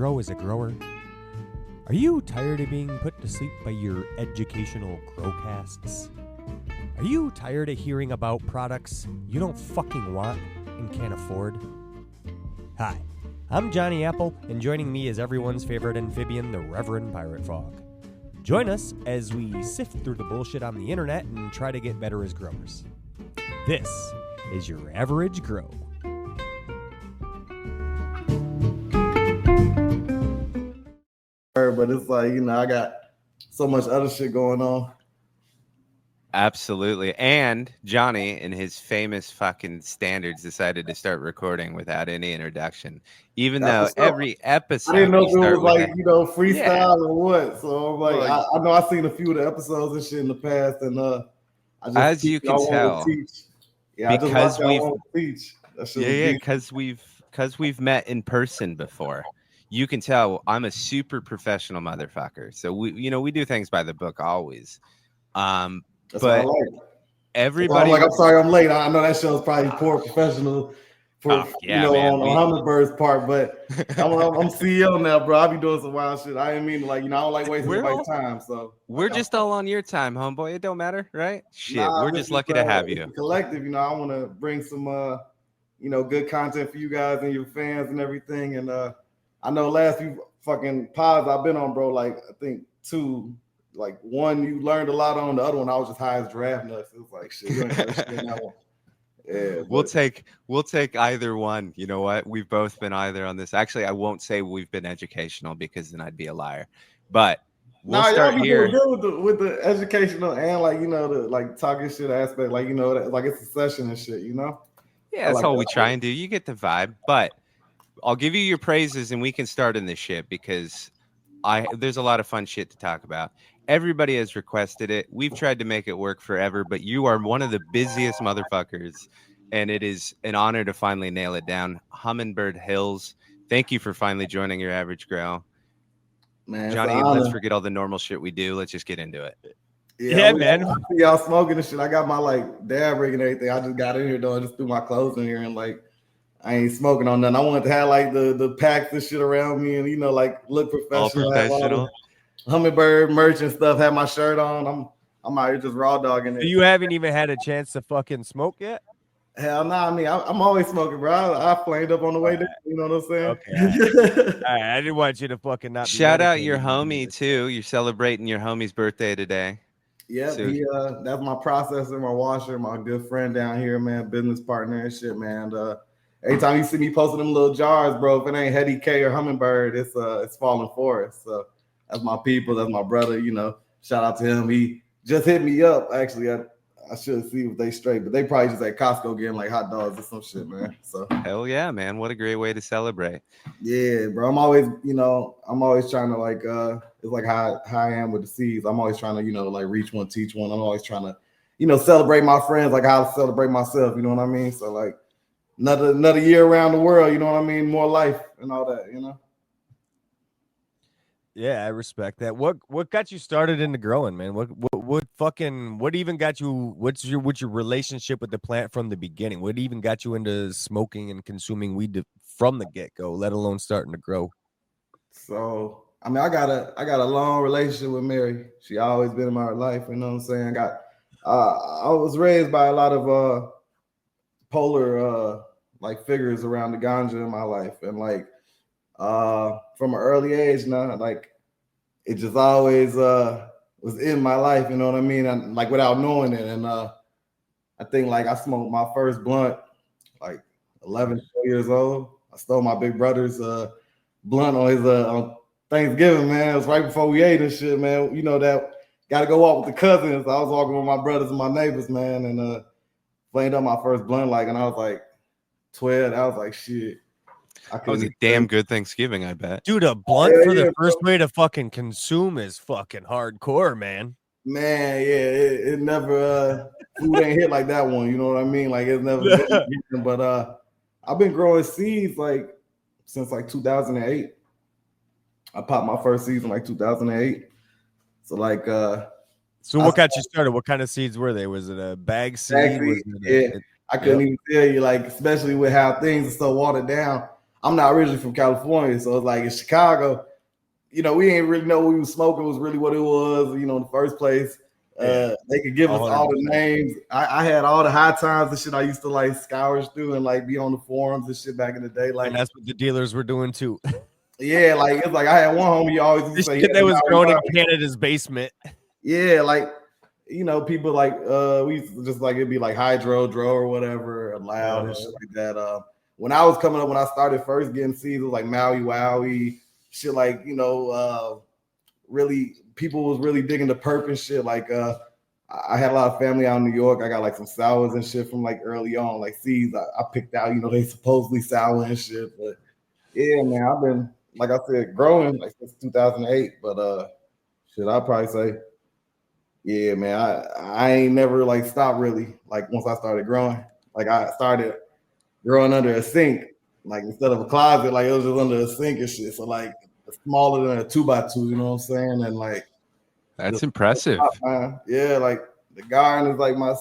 grow as a grower? Are you tired of being put to sleep by your educational growcasts? Are you tired of hearing about products you don't fucking want and can't afford? Hi, I'm Johnny Apple, and joining me is everyone's favorite amphibian, the Reverend Pirate Frog. Join us as we sift through the bullshit on the internet and try to get better as growers. This is your average grow. But it's like, I got so much other shit going on. Absolutely. And Johnny, in his famous fucking standards, decided to start recording without any introduction. Even though every episode I didn't know if it was like, freestyle or what. So I'm like, well, I know I've seen a few of the episodes and shit in the past, and I just as you can tell, because we've met in person before. You can tell I'm a super professional motherfucker. So we do things by the book always. That's but what I like. Everybody, I'm sorry I'm late. I know that show's probably poor professional for on Humminbird's part, but I'm CEO now, bro. I be doing some wild shit. I didn't mean to I don't like wasting anybody's time. So we're just all on your time, homeboy. It don't matter, right? Shit, we're just lucky to have you. Collective, I want to bring some good content for you guys and your fans and everything. And I know last few fucking pods I've been on, bro, I think 2. One you learned a lot on, the other one I was just high as giraffe nuts. It was like shit. You ain't shit in that one. Yeah, we'll take either one. You know what? We've both been either on this. Actually, I won't say we've been educational because then I'd be a liar. But we'll start here with the educational and the talking shit aspect. It's a session and shit. Yeah, that's all we try and do. You get the vibe, but I'll give you your praises and we can start in this shit because there's a lot of fun shit to talk about. Everybody has requested it. We've tried to make it work forever, but you are one of the busiest motherfuckers, and it is an honor to finally nail it down. Humminbird Hills, thank you for finally joining your average grow. Man, Johnny, let's forget all the normal shit we do. Let's just get into it. Yeah, man. I see y'all smoking and shit. I got my dab rig and everything. I just got in here though. I just threw my clothes in here and I ain't smoking on nothing. I wanted to have the packs and shit around me and look professional. All professional. Humminbird merch and stuff. Have my shirt on. I'm out here just raw dogging it. You haven't even had a chance to fucking smoke yet? Hell no. I mean, I'm always smoking, bro. I flamed up on the way there. You know what I'm saying? Okay. All right. I didn't want you to fucking not. Shout out your homie too. You're celebrating your homie's birthday today. Yeah, so, that's my processor, my washer, my good friend down here, man, business partner and shit, man. Every time you see me posting them little jars, bro, if it ain't Hetty K or Humminbird, it's Fallen Forest. So that's my people, that's my brother, shout out to him. He just hit me up. Actually, I should see if they straight, but they probably just at Costco getting hot dogs or some shit, man. So hell yeah, man. What a great way to celebrate. Yeah, bro. I'm always trying to it's like how I am with the seeds. I'm always trying to, reach one, teach one. I'm always trying to, celebrate my friends like how I celebrate myself, you know what I mean? So another year around the world, you know what I mean? More life and all that, Yeah, I respect that. What got you started into growing, man? What even got you? What's your relationship with the plant from the beginning? What even got you into smoking and consuming weed from the get go, let alone starting to grow? So I mean, I got a long relationship with Mary. She always been in my life. You know what I'm saying? I was raised by a lot of polar figures around the ganja in my life, and from an early age now, it just always was in my life, you know what I mean? And without knowing it. And I think I smoked my first blunt 11 years old. I stole my big brother's blunt on his on Thanksgiving, man. It was right before we ate and shit, man. That gotta go walk with the cousins. I was walking with my brothers and my neighbors, man, and flamed up my first blunt and I was 12. I was shit. That was a damn good Thanksgiving, I bet. Dude, a blunt for the first way to fucking consume is fucking hardcore, man. Man, yeah, it never food ain't hit like that one. You know what I mean? It's never been, but I've been growing seeds since 2008. I popped my first seeds in 2008. So so what got you started? What kind of seeds were they? Was it a bag seed? I couldn't even tell you, especially with how things are so watered down. I'm not originally from California, so it's like in Chicago, you know, we ain't really know what we was smoking was really what it was, you know, in the first place. They could give us all the names. I had all the high times and shit I used to like scour through and like be on the forums and shit back in the day. Like, and that's what the dealers were doing too. yeah, like it's like I had one homie always used to say that was grown in Canada's basement. Yeah, like, you know, people like we used to just like it'd be like Hydro, Dro, or whatever, Loud and shit like that. When I was coming up, when I started first getting seeds, it was like Maui Wowie, shit like, you know, really people was really digging the perp and shit. Like I had a lot of family out in New York. I got like some sours and shit from like early on, like seeds I picked out, you know, they supposedly sour and shit. But yeah, man, I've been, like I said, growing like since 2008. But shit, I'd probably say, yeah, man, I ain't never like stopped really. Like once I started growing, like I started growing under a sink, like instead of a closet, like it was just under a sink and shit. So like smaller than a 2x2, you know what I'm saying? And like that's impressive. Yeah, like the garden is like my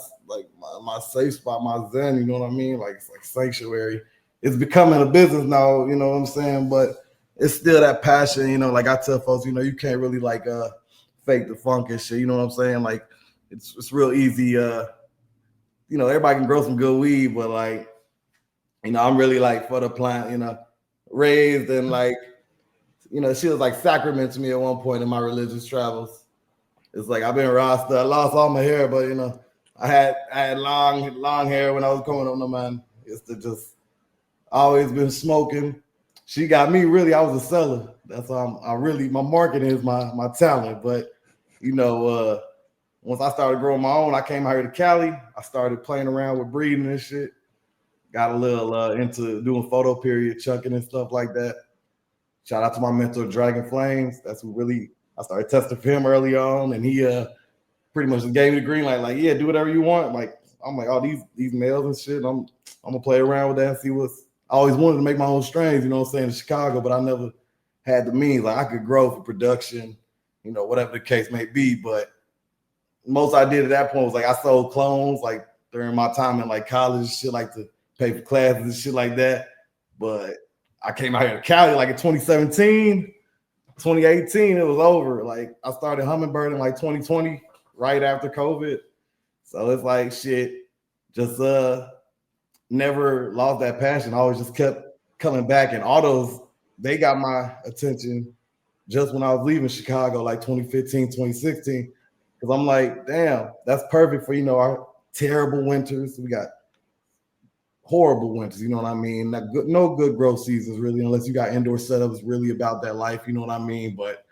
safe spot, my zen, you know what I mean? Like it's like sanctuary. It's becoming a business now, you know what I'm saying? But it's still that passion, you know, like I tell folks, you know, you can't really like fake the funk and shit, you know what I'm saying? Like it's real easy, you know, everybody can grow some good weed, but like, you know, I'm really like for the plant, you know, raised and like, you know, she was like sacrament to me at one point in my religious travels. It's like I've been Rasta. I lost all my hair, but you know, I had long hair when I was coming up, no man. It's to just always been smoking. She got me really, I was a seller. That's why my marketing is my talent. But you know, once I started growing my own, I came out here to Cali. I started playing around with breeding and shit. Got a little into doing photo period chunking and stuff like that. Shout out to my mentor, Dragon Flames. That's who really, I started testing for him early on, and he pretty much just gave me the green light, like, yeah, do whatever you want. Like, I'm like, oh, these males and shit, I'm gonna play around with that and see what's. I always wanted to make my own strains, you know what I'm saying, in Chicago, but I never had the means. Like I could grow for production, you know, whatever the case may be. But most I did at that point was like I sold clones, like during my time in like college, shit, like to pay for classes and shit like that. But I came out here to Cali like in 2017, 2018, it was over. Like I started Humminbird in like 2020, right after COVID. So it's like shit, just never lost that passion. I always just kept coming back, and all those, they got my attention just when I was leaving Chicago, like 2015, 2016. Because I'm like, damn, that's perfect for, you know, our terrible winters. We got horrible winters, you know what I mean? No good growth seasons really, unless you got indoor setups really about that life, you know what I mean? But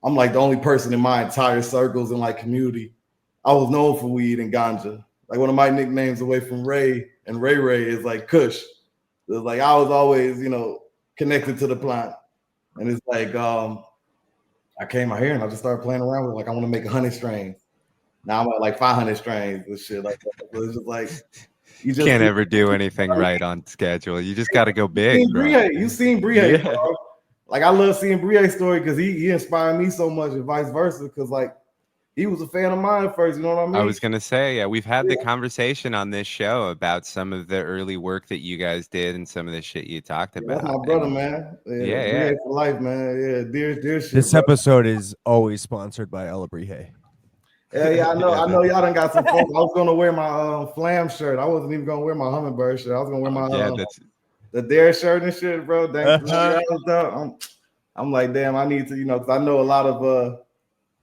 I'm like the only person in my entire circles and like community. I was known for weed and ganja. Like one of my nicknames away from Ray and Ray is like Kush. It's like I was always, you know, connected to the plant. And it's like I came out here and I just started playing around with like I want to make 100 strains. Now I'm at like 500 strains and shit like that. So it's just like you just can't ever do anything right on schedule. You just got to go big. You seen Brie, bro. Like I love seeing Brie's story because he inspired me so much and vice versa. Because like he was a fan of mine first, you know what I mean? I was gonna say, yeah, we've had the conversation on this show about some of the early work that you guys did and some of the shit you talked about. That's my brother, man. Yeah, for life, man. Yeah, dear shit. This episode is always sponsored by Ella Brie. Yeah, I know y'all done got some folks. I was gonna wear my Flam shirt. I wasn't even gonna wear my Humminbird shirt. I was gonna wear my the Dare shirt and shit, bro. I'm like, damn, I need to, you know, because I know a lot of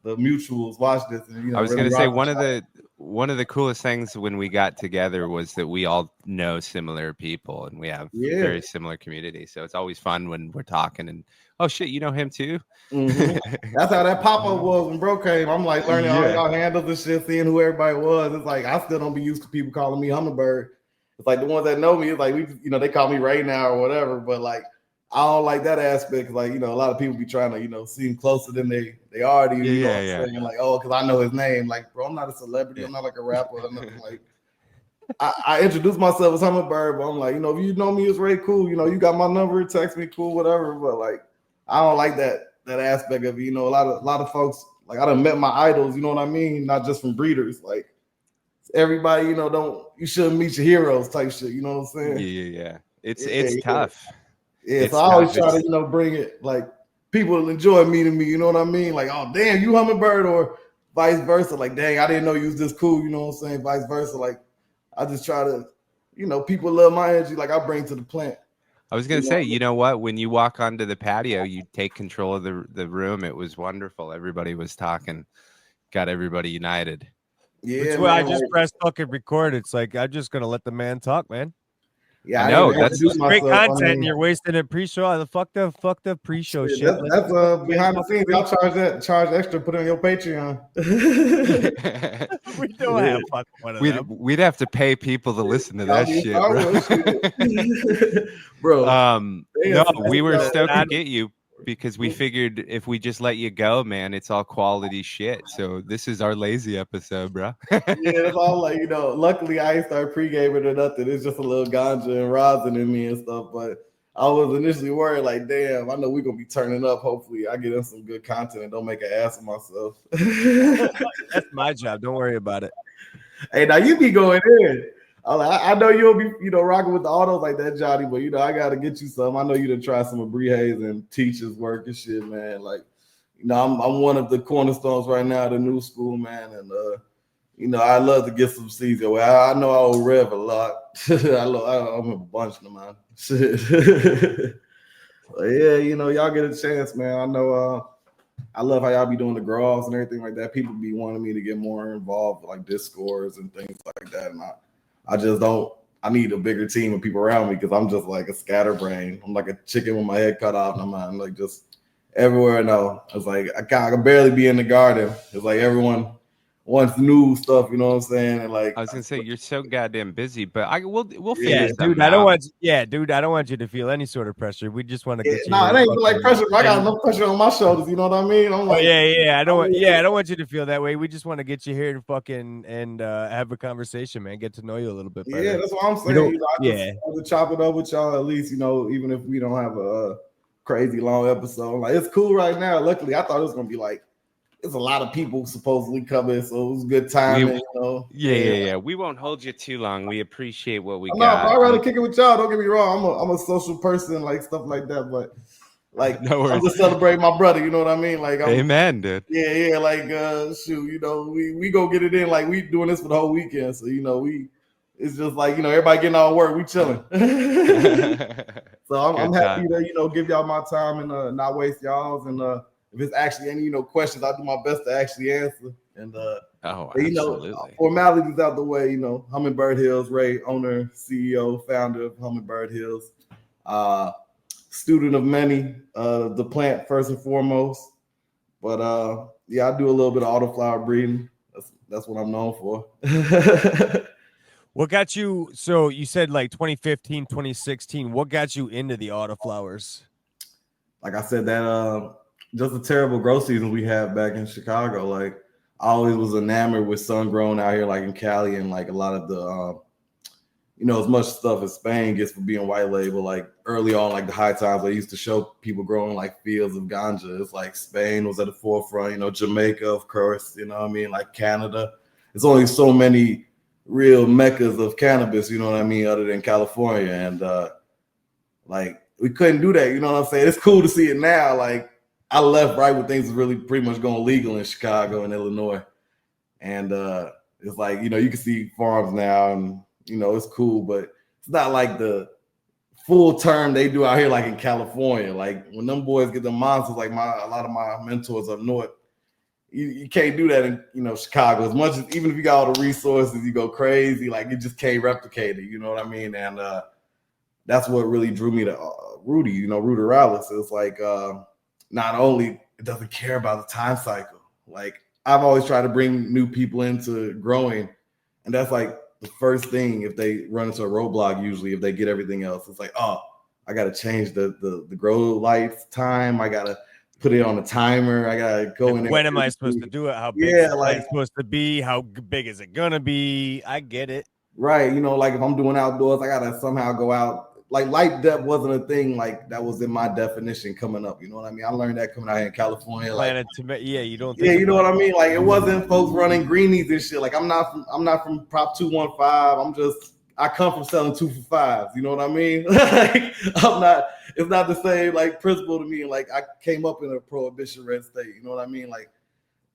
the mutuals watch this. And, you know, I was really gonna say one of the coolest things when we got together was that we all know similar people and we have very similar communities. So it's always fun when we're talking and oh shit, you know him too. Mm-hmm. That's how that pop-up was when bro came. I'm like learning all y'all handles and shit, seeing who everybody was. It's like I still don't be used to people calling me Humminbird. It's like the ones that know me, it's like you know, they call me Ray now or whatever, but like I don't like that aspect. Like, you know, a lot of people be trying to, you know, seem closer than they already, you know what I'm saying? Like, oh, because I know his name. Like, bro, I'm not a celebrity. I'm not like a rapper or nothing. Like, I introduced myself as Humminbird, but I'm like, you know, if you know me as Ray, cool. You know, you got my number, text me, cool, whatever. But like, I don't like that aspect of it. You know, a lot of folks, like I done met my idols, you know what I mean? Not just from breeders. Like, everybody, you know, you shouldn't meet your heroes type shit. You know what I'm saying? Yeah. It's tough. Yeah, so I always try to, bring it like people enjoy meeting me. You know what I mean? Like, oh damn, you Humminbird, or vice versa. Like, dang, I didn't know you was this cool. You know what I'm saying? Vice versa. Like, I just try to, people love my energy. Like, I bring to the plant. I was gonna say, you know what? When you walk onto the patio, you take control of the room. It was wonderful. Everybody was talking, got everybody united. Yeah, that's why I just press fucking record. It's like I'm just gonna let the man talk, man. Yeah, I know that's great content, and you're wasting it pre-show. The fuck the pre-show shit. That's behind the scenes. I'll charge extra. Put it on your Patreon. We don't have fucking one of them. We'd have to pay people to listen to that shit, bro. No, we were stoked to get you because we figured if we just let you go, man, it's all quality shit. So this is our lazy episode, bro. Yeah, it's all like, luckily I ain't start pre-gaming or nothing. It's just a little ganja and rosin in me and stuff. But I was initially worried, like, damn, I know we're gonna be turning up. Hopefully I get in some good content and don't make an ass of myself. That's my job. Don't worry about it. Hey, now you be going in. I know you'll be, rocking with the autos like that, Johnny, but I gotta get you some. I know you done try some of Bree Hayes and Teacher's work and shit, man. Like, I'm one of the cornerstones right now of the new school, man. And I love to get some seeds away. I know I owe Rev a lot. I'm a bunch of man. But yeah, y'all get a chance, man. I know I love how y'all be doing the grows and everything like that. People be wanting me to get more involved, like Discords and things like that. And I just don't. I need a bigger team of people around me because I'm just like a scatterbrain. I'm like a chicken with my head cut off, and I'm like just everywhere I know. It's like I can barely be in the garden. It's like everyone wants new stuff, you know what I'm saying? And like I was gonna say, you're so goddamn busy, but we'll figure something dude. out. I don't want you to feel any sort of pressure. We just want to get you. No, it ain't like pressure. I got enough pressure on my shoulders. You know what I mean? I'm like, I don't want you to feel that way. We just want to get you here and fucking have a conversation, man. Get to know you a little bit better. Yeah, that's what I'm saying. I just chop it up with y'all at least. Even if we don't have a crazy long episode, like it's cool right now. Luckily, I thought it was gonna be like. There's a lot of people supposedly coming, so it was a good time. Yeah. We won't hold you too long. We appreciate what we got. No, I'd rather kick it with y'all. Don't get me wrong. I'm a social person, like stuff like that. But like, I'm just celebrating my brother. You know what I mean? Like, amen, dude. Yeah. Like, shoot, we go get it in. Like, we doing this for the whole weekend. So it's just like everybody getting out of work. We chilling. So I'm happy to give y'all my time and not waste y'all's and. If it's actually any questions, I do my best to actually answer. And absolutely. Formalities out the way. Humminbird Hills, Ray, owner, CEO, founder of Humminbird Hills, student of many, the plant first and foremost. But I do a little bit of autoflower breeding. That's what I'm known for. What got you? So you said like 2015, 2016. What got you into the autoflowers? Like I said, that just a terrible grow season we had back in Chicago. Like I always was enamored with sun grown out here, like in Cali, and like a lot of the, as much stuff as Spain gets for being white label. Like early on, like the high times, I used to show people growing like fields of ganja. It's like Spain was at the forefront, Jamaica, of course, like Canada. It's only so many real meccas of cannabis, other than California. And like we couldn't do that, you know what I'm saying? It's cool to see it now, like. I left right when things was really pretty much going legal in Chicago and Illinois. And it's like, you can see farms now and, it's cool, but it's not like the full term they do out here like in California. Like when them boys get the monsters, like a lot of my mentors up north, you can't do that in, Chicago. As much as, even if you got all the resources, you go crazy, like you just can't replicate it, you know what I mean? And that's what really drew me to Rudy, Rudy Rallis. It's like, not only it doesn't care about the time cycle. Like I've always tried to bring new people into growing, and that's like the first thing if they run into a roadblock. Usually, if they get everything else, it's like, oh, I got to change the grow lights time. I got to put it on a timer. I got to go in there. When am I supposed to do it? How big is it supposed to be? How big is it gonna be? I get it. Right. Like if I'm doing outdoors, I got to somehow go out. Like light depth wasn't a thing like that was in my definition coming up. You know what I mean? I learned that coming out here in California. You don't. You know what I mean? Like it wasn't folks running greenies and shit. Like I'm not from Prop 215. I come from selling 2 for $5s. You know what I mean? Like, it's not the same like principle to me. Like I came up in a prohibition red state. You know what I mean? Like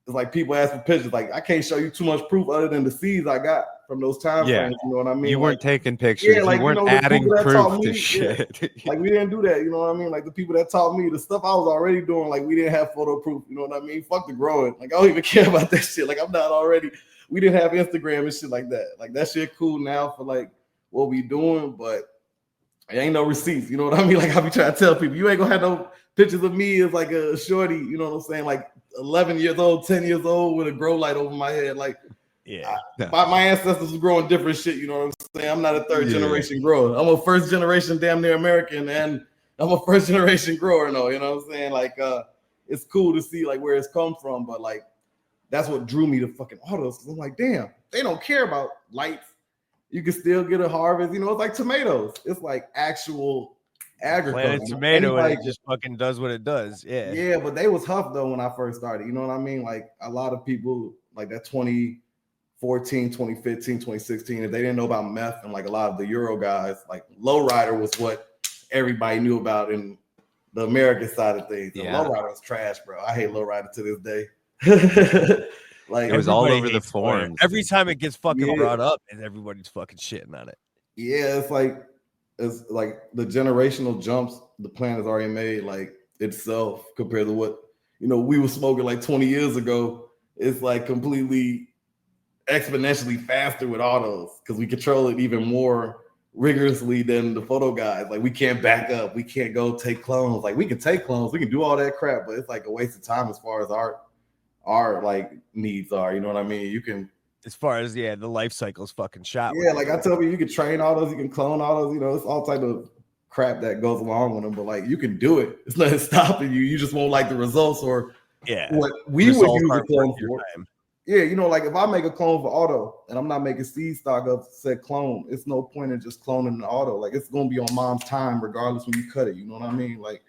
it's like people ask for pictures. Like I can't show you too much proof other than the seeds I got from those time frames. You know what I mean? You weren't taking pictures. Like, you weren't adding proof to shit. Like we didn't do that. You know what I mean? Like the people that taught me the stuff I was already doing. Like we didn't have photo proof. You know what I mean? Fuck the growing. Like I don't even care about that shit. Like I'm not already. We didn't have Instagram and shit like that. Like that shit cool now for like what we doing, but it ain't no receipts. You know what I mean? Like I be trying to tell people, you ain't gonna have no pictures of me as like a shorty. You know what I'm saying? Like 11 years old, 10 years old with a grow light over my head. Like my ancestors was growing different shit. You know what I'm saying? I'm not a third generation grower. I'm a first generation damn near American, and I'm a first generation grower. No, you know what I'm saying? Like it's cool to see like where it's come from, but like that's what drew me to fucking autos. Cause I'm like, damn, they don't care about lights. You can still get a harvest. You know, it's like tomatoes. It's like actual agriculture. Plant a tomato and it just fucking does what it does. Yeah. Yeah, but they was huff though when I first started. You know what I mean? Like a lot of people like that 2014, 2015, 2016, if they didn't know about meth and like a lot of the Euro guys, like lowrider was what everybody knew about in the American side of things. Yeah. Lowrider was trash, bro. I hate lowrider to this day. Like it was all over the forums. Every time it gets fucking brought up, and everybody's fucking shitting on it. Yeah, it's like the generational jumps the plant has already made, like itself compared to what we were smoking like 20 years ago. It's like completely exponentially faster with autos because we control it even more rigorously than the photo guys. Like we can't back up, we can't go take clones. Like we can take clones, we can do all that crap, but it's like a waste of time as far as our like needs are. You know what I mean? You can, as far as the life cycle's fucking shot. Yeah, like I tell you, you can train autos, you can clone autos. It's all type of crap that goes along with them. But like you can do it. It's nothing stopping you. You just won't like the results or what we would use a clone for. Yeah, like if I make a clone for auto and I'm not making seed stock of said clone, it's no point in just cloning the auto. Like it's gonna be on mom's time regardless when you cut it. You know what I mean? Like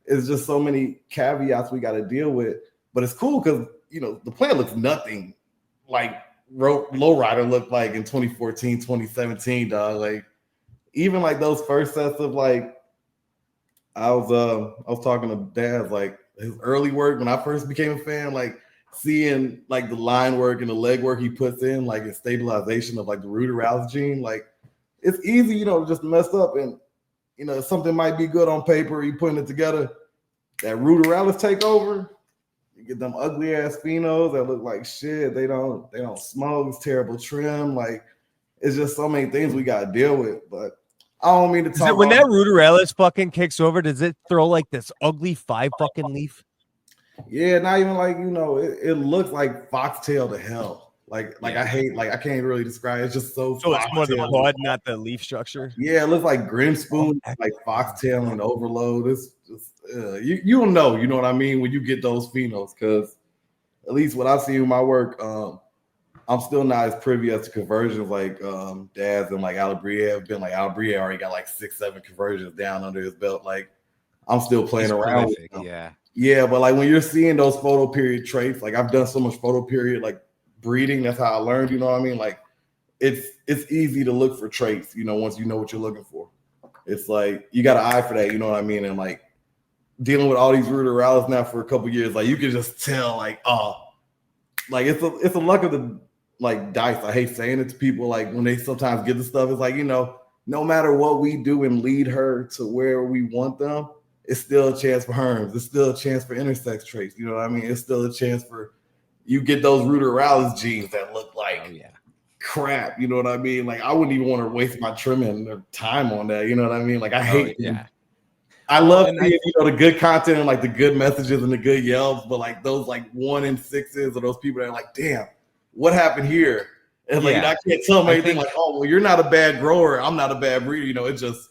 it's just so many caveats we got to deal with. But it's cool because the plant looks nothing like lowrider looked like in 2014, 2017, dog. Like even like those first sets of like I was talking to Dad, like his early work when I first became a fan, like seeing like the line work and the leg work he puts in, like his stabilization of like the ruderalis gene. Like it's easy, to just mess up and something might be good on paper, you putting it together, that ruderalis take over. You get them ugly ass phenos that look like shit. They don't smoke. It's terrible trim. Like it's just so many things we gotta deal with. But I don't mean to talk. When that ruderalis fucking kicks over, does it throw like this ugly 5 fucking leaf? Yeah, not even like it looks like foxtail to hell. Like I hate, like I can't really describe it. It's just so it's more the bud, not the leaf structure. Yeah, it looks like grim spoon, like foxtail and overload. It's just you don't know, you know what I mean, when you get those phenos, because at least what I've seen in my work, I'm still not as privy as to conversions like Daz and like Alabria have been. Like Alabria already got like 6-7 conversions down under his belt. Like I'm still playing around with them. Yeah, but like when you're seeing those photo period traits, like I've done so much photo period like breeding, that's how I learned, you know what I mean? Like it's easy to look for traits, once you know what you're looking for. It's like you got an eye for that, you know what I mean? And like dealing with all these ruderalis now for a couple years, like you can just tell, like, like it's a luck of the like dice. I hate saying it to people, like when they sometimes get the stuff, it's like, no matter what we do and lead her to where we want them, it's still a chance for herms. It's still a chance for intersex traits. You know what I mean? It's still a chance for you get those ruderalis genes that look like crap. You know what I mean? Like I wouldn't even want to waste my trimming or time on that. You know what I mean? Like I hate. I love seeing, the good content and like the good messages and the good yells, but like those like 1 in 6s or those people that are like, damn, what happened here? And like I can't tell them anything. Like, oh, well, you're not a bad grower. I'm not a bad breeder. It just.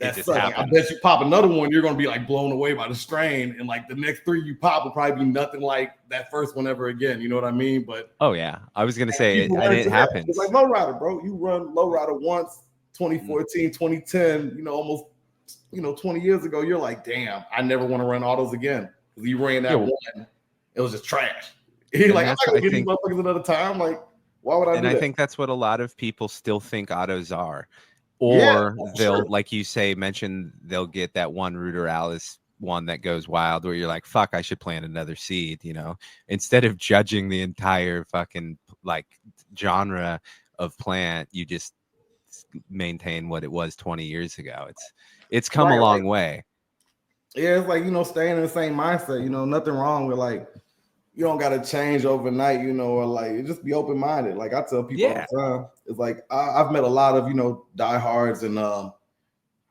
That's like, I bet you pop another one, you're gonna be like blown away by the strain, and like the next 3 you pop will probably be nothing like that first one ever again. You know what I mean? But I was gonna say it happens. It's like lowrider, bro. You run lowrider once, 2014, 2010. Almost 20 years ago. You're like, damn, I never want to run autos again because you ran that one. It was just trash. You're like, I'm not gonna get these motherfuckers another time. Like Why would I And do I that? think that's what a lot of people still think autos are. Yeah, Or they'll, like you say, mention they'll get that one Ruderalis one that goes wild where you're like, fuck, I should plant another seed, you know, instead of judging the entire fucking like genre of plant, you just maintain what it was 20 years ago. It's come a right. long way. Yeah, it's like, staying in the same mindset, nothing wrong with like, you don't got to change overnight, or like just be open minded. Like I tell people all the time, it's like I've met a lot of diehards and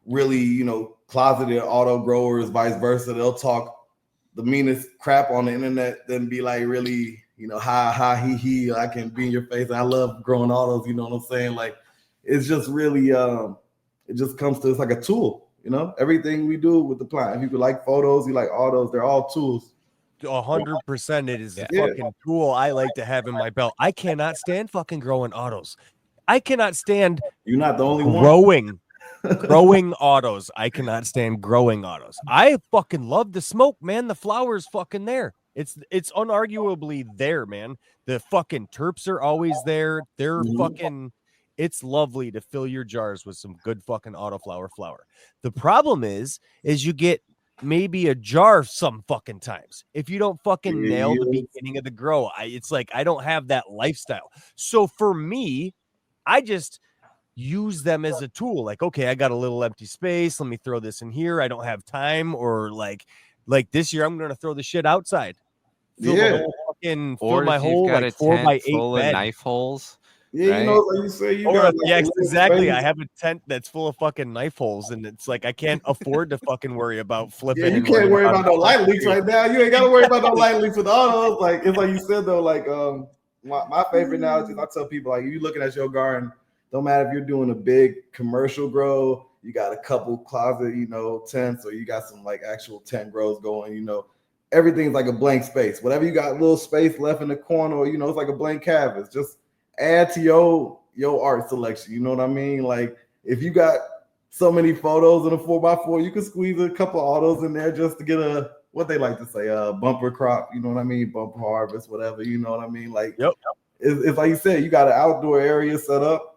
really closeted auto growers, vice versa. They'll talk the meanest crap on the internet, then be like really ha he I can be in your face. And I love growing autos. You know what I'm saying? Like it's just really it just comes to it's like a tool. Everything we do with the plant. If you like photos, you like autos, they're all tools. 100%. It is a Yeah. fucking tool I like to have in my belt. I cannot stand fucking growing autos. I cannot stand You're not the only one. growing autos. I cannot stand growing autos. I fucking love the smoke, man. The flower's fucking there. It's unarguably there, man. The fucking terps are always there. They're fucking. It's lovely to fill your jars with some good fucking autoflower flower. The problem is you get maybe a jar some fucking times if you don't fucking nail the beginning of the grow. It's like I don't have that lifestyle. So for me, I just use them as a tool. Like, okay, I got a little empty space. Let me throw this in here. I don't have time, or like this year I'm gonna throw the shit outside. Fill the whole fucking fill my whole like 4x8 full bed. of knife holes. Yeah, right? Like you say, you got exactly. space. I have a tent that's full of fucking knife holes, and it's like I can't afford to fucking worry about flipping. Yeah, you can't worry about no light leaks right now. You ain't got to worry about no light leaks with autos. Like it's like you said though. Like my favorite analogy is I tell people like you looking at your garden. Don't matter if you're doing a big commercial grow, you got a couple closet, tents, or you got some like actual tent grows going. Everything's like a blank space. Whatever you got, little space left in the corner, or it's like a blank canvas. Just add to your art selection. You know what I mean? Like if you got so many photos in a 4x4, you can squeeze a couple autos in there just to get a what they like to say, a bumper crop. You know what I mean? Bumper harvest, whatever. You know what I mean? Like it's like you said, you got an outdoor area set up.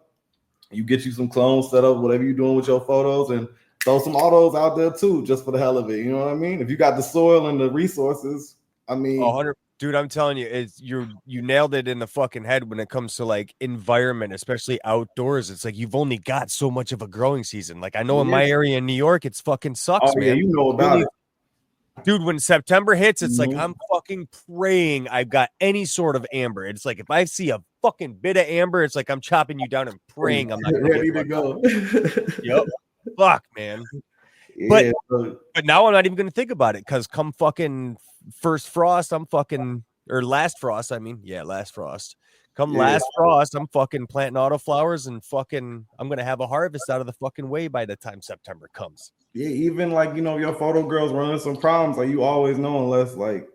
You get you some clones set up, whatever you're doing with your photos, and throw some autos out there too, just for the hell of it. You know what I mean? If you got the soil and the resources, I mean, 100. Dude, I'm telling you, you nailed it in the fucking head when it comes to like environment, especially outdoors. It's like you've only got so much of a growing season. Like I know in my area in New York, it's fucking sucks, man. Yeah, you know about it. Dude, when September hits, it's like I'm fucking praying I've got any sort of amber. It's like if I see a fucking bit of amber, it's like I'm chopping you down and praying I'm not ready to go. Yep. Fuck, man. Yeah, but now I'm not even gonna think about it because come fucking first frost, I'm fucking last frost. I mean, last frost. Come last frost, I'm fucking planting autoflowers and fucking I'm gonna have a harvest out of the fucking way by the time September comes. Yeah, even like your photo girls running some problems, like you always know, unless like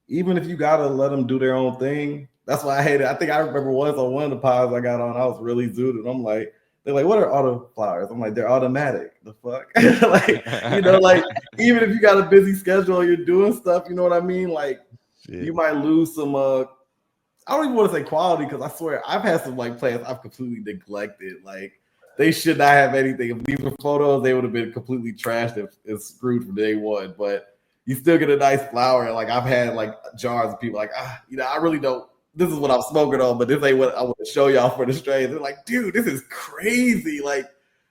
even if you gotta let them do their own thing. That's why I hate it. I think I remember once on one of the pods I got on, I was really zooted. I'm like, they're like, what are autoflowers? I'm like, they're automatic. The fuck? like, like even if you got a busy schedule, you're doing stuff, you know what I mean? Like you might lose some I don't even want to say quality because I swear I've had some like plants I've completely neglected. Like they should not have anything. If these were photos, they would have been completely trashed and screwed from day one. But you still get a nice flower. Like I've had like jars of people like, I really don't. This is what I'm smoking on, but this ain't what I want to show y'all for the strains. They're like, dude, this is crazy. Like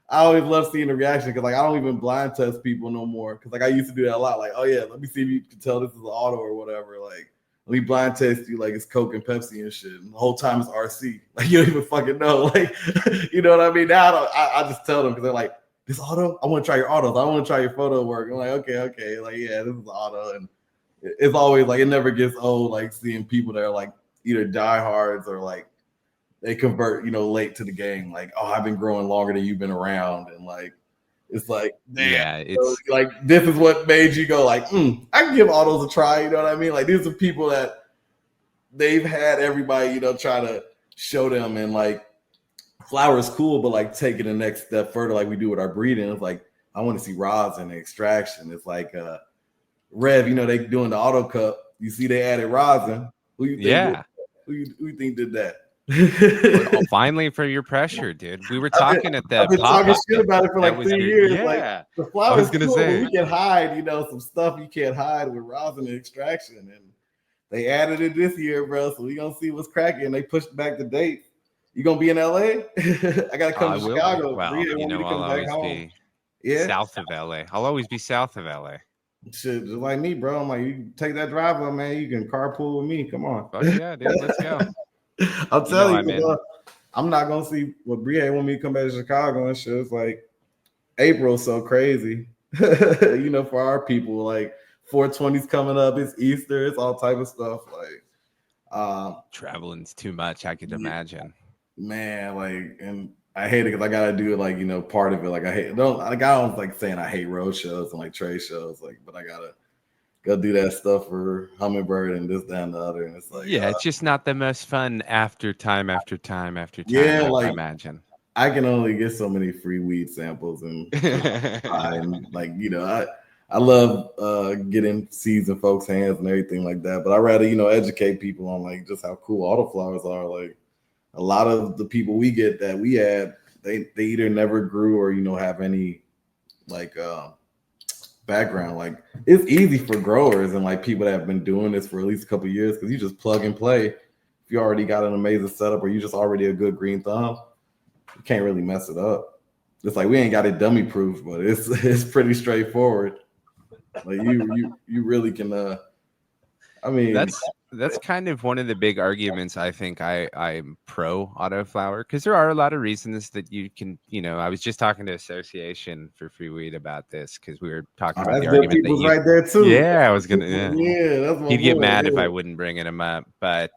I always love seeing the reaction because like I don't even blind test people no more. Because like I used to do that a lot. Like, oh yeah, let me see if you can tell this is an auto or whatever. Like let me blind test you like it's Coke and Pepsi and shit. And the whole time it's RC. Like you don't even fucking know. Like you know what I mean? Now I just tell them because they're like, this auto? I want to try your autos. I want to try your photo work. I'm like, okay. Like, yeah, this is auto. And it's always like, it never gets old, like seeing people that are like either diehards or like they convert, late to the game. Like, oh, I've been growing longer than you've been around. And like, it's like, damn, it's like, this is what made you go like, I can give autos a try. You know what I mean? Like, these are people that they've had everybody, try to show them and like, flower is cool, but like taking the next step further, like we do with our breeding, it's like I want to see rosin and extraction. It's like Rev, they doing the auto cup. You see, they added rosin. Who you think? Who you think did that? Finally, for your pressure, dude. We were I've talking at the I've been talking pop-up. shit about it for like 3 years. Yeah. Like the I flower was is gonna cool, but say. we can hide, some stuff you can't hide with rosin extraction. And they added it this year, bro. So we gonna see what's cracking. They pushed back the date. You gonna be in LA? I gotta come to Chicago. Well, Bria want me to I'll come back always home. be south of LA. I'll always be south of LA. Shit, just like me, bro. I'm like, you take that drive up, man. You can carpool with me. Come on. Fuck yeah, dude. Let's go. I'm telling you, I'm not gonna see what Bria want me to come back to Chicago and shit. It's like April's so crazy. For our people, like 420's coming up, it's Easter, it's all type of stuff. Like traveling's too much, I could imagine. Man, like, and I hate it because I gotta do it, like, part of it. Like I don't like saying I hate road shows and like trade shows, like, but I gotta go do that stuff for Humminbird and this, that, and the other. And it's like, it's just not the most fun after time. Yeah, I imagine. I can only get so many free weed samples and like, I love getting seeds in folks' hands and everything like that. But I rather, educate people on like just how cool autoflowers are. Like a lot of the people we get that we had, they either never grew or, have any like background. Like it's easy for growers and like people that have been doing this for at least a couple of years because you just plug and play. If you already got an amazing setup or you just already a good green thumb, you can't really mess it up. It's like we ain't got it dummy proof, but it's pretty straightforward. Like you really can. I mean, that's kind of one of the big arguments. I think I'm pro autoflower because there are a lot of reasons that you can. I was just talking to Association for Free Weed about this because we were talking about the argument that right there too. Yeah, I was gonna. Yeah, that's my he'd get mad if I wouldn't bring him up, but.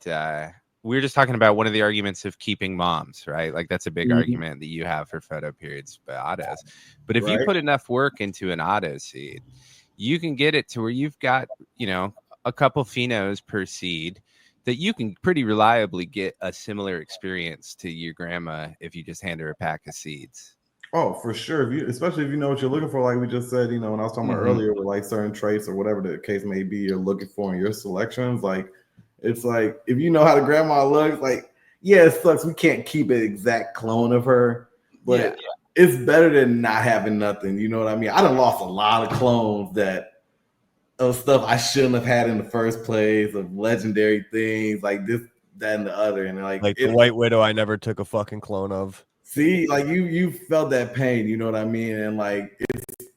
We were just talking about one of the arguments of keeping moms, right? Like that's a big argument that you have for photo periods by autos. But if you put enough work into an auto seed, you can get it to where you've got, a couple phenos per seed that you can pretty reliably get a similar experience to your grandma if you just hand her a pack of seeds. Oh, for sure. Especially if you know what you're looking for, like we just said, when I was talking about earlier with like certain traits or whatever the case may be you're looking for in your selections, like it's like if you know how the grandma looks, like, yeah, it sucks. We can't keep an exact clone of her, but it's better than not having nothing. You know what I mean? I done lost a lot of clones of stuff I shouldn't have had in the first place, of legendary things like this, that, and the other. And like the White Widow I never took a fucking clone of. See, like you felt that pain, you know what I mean? And like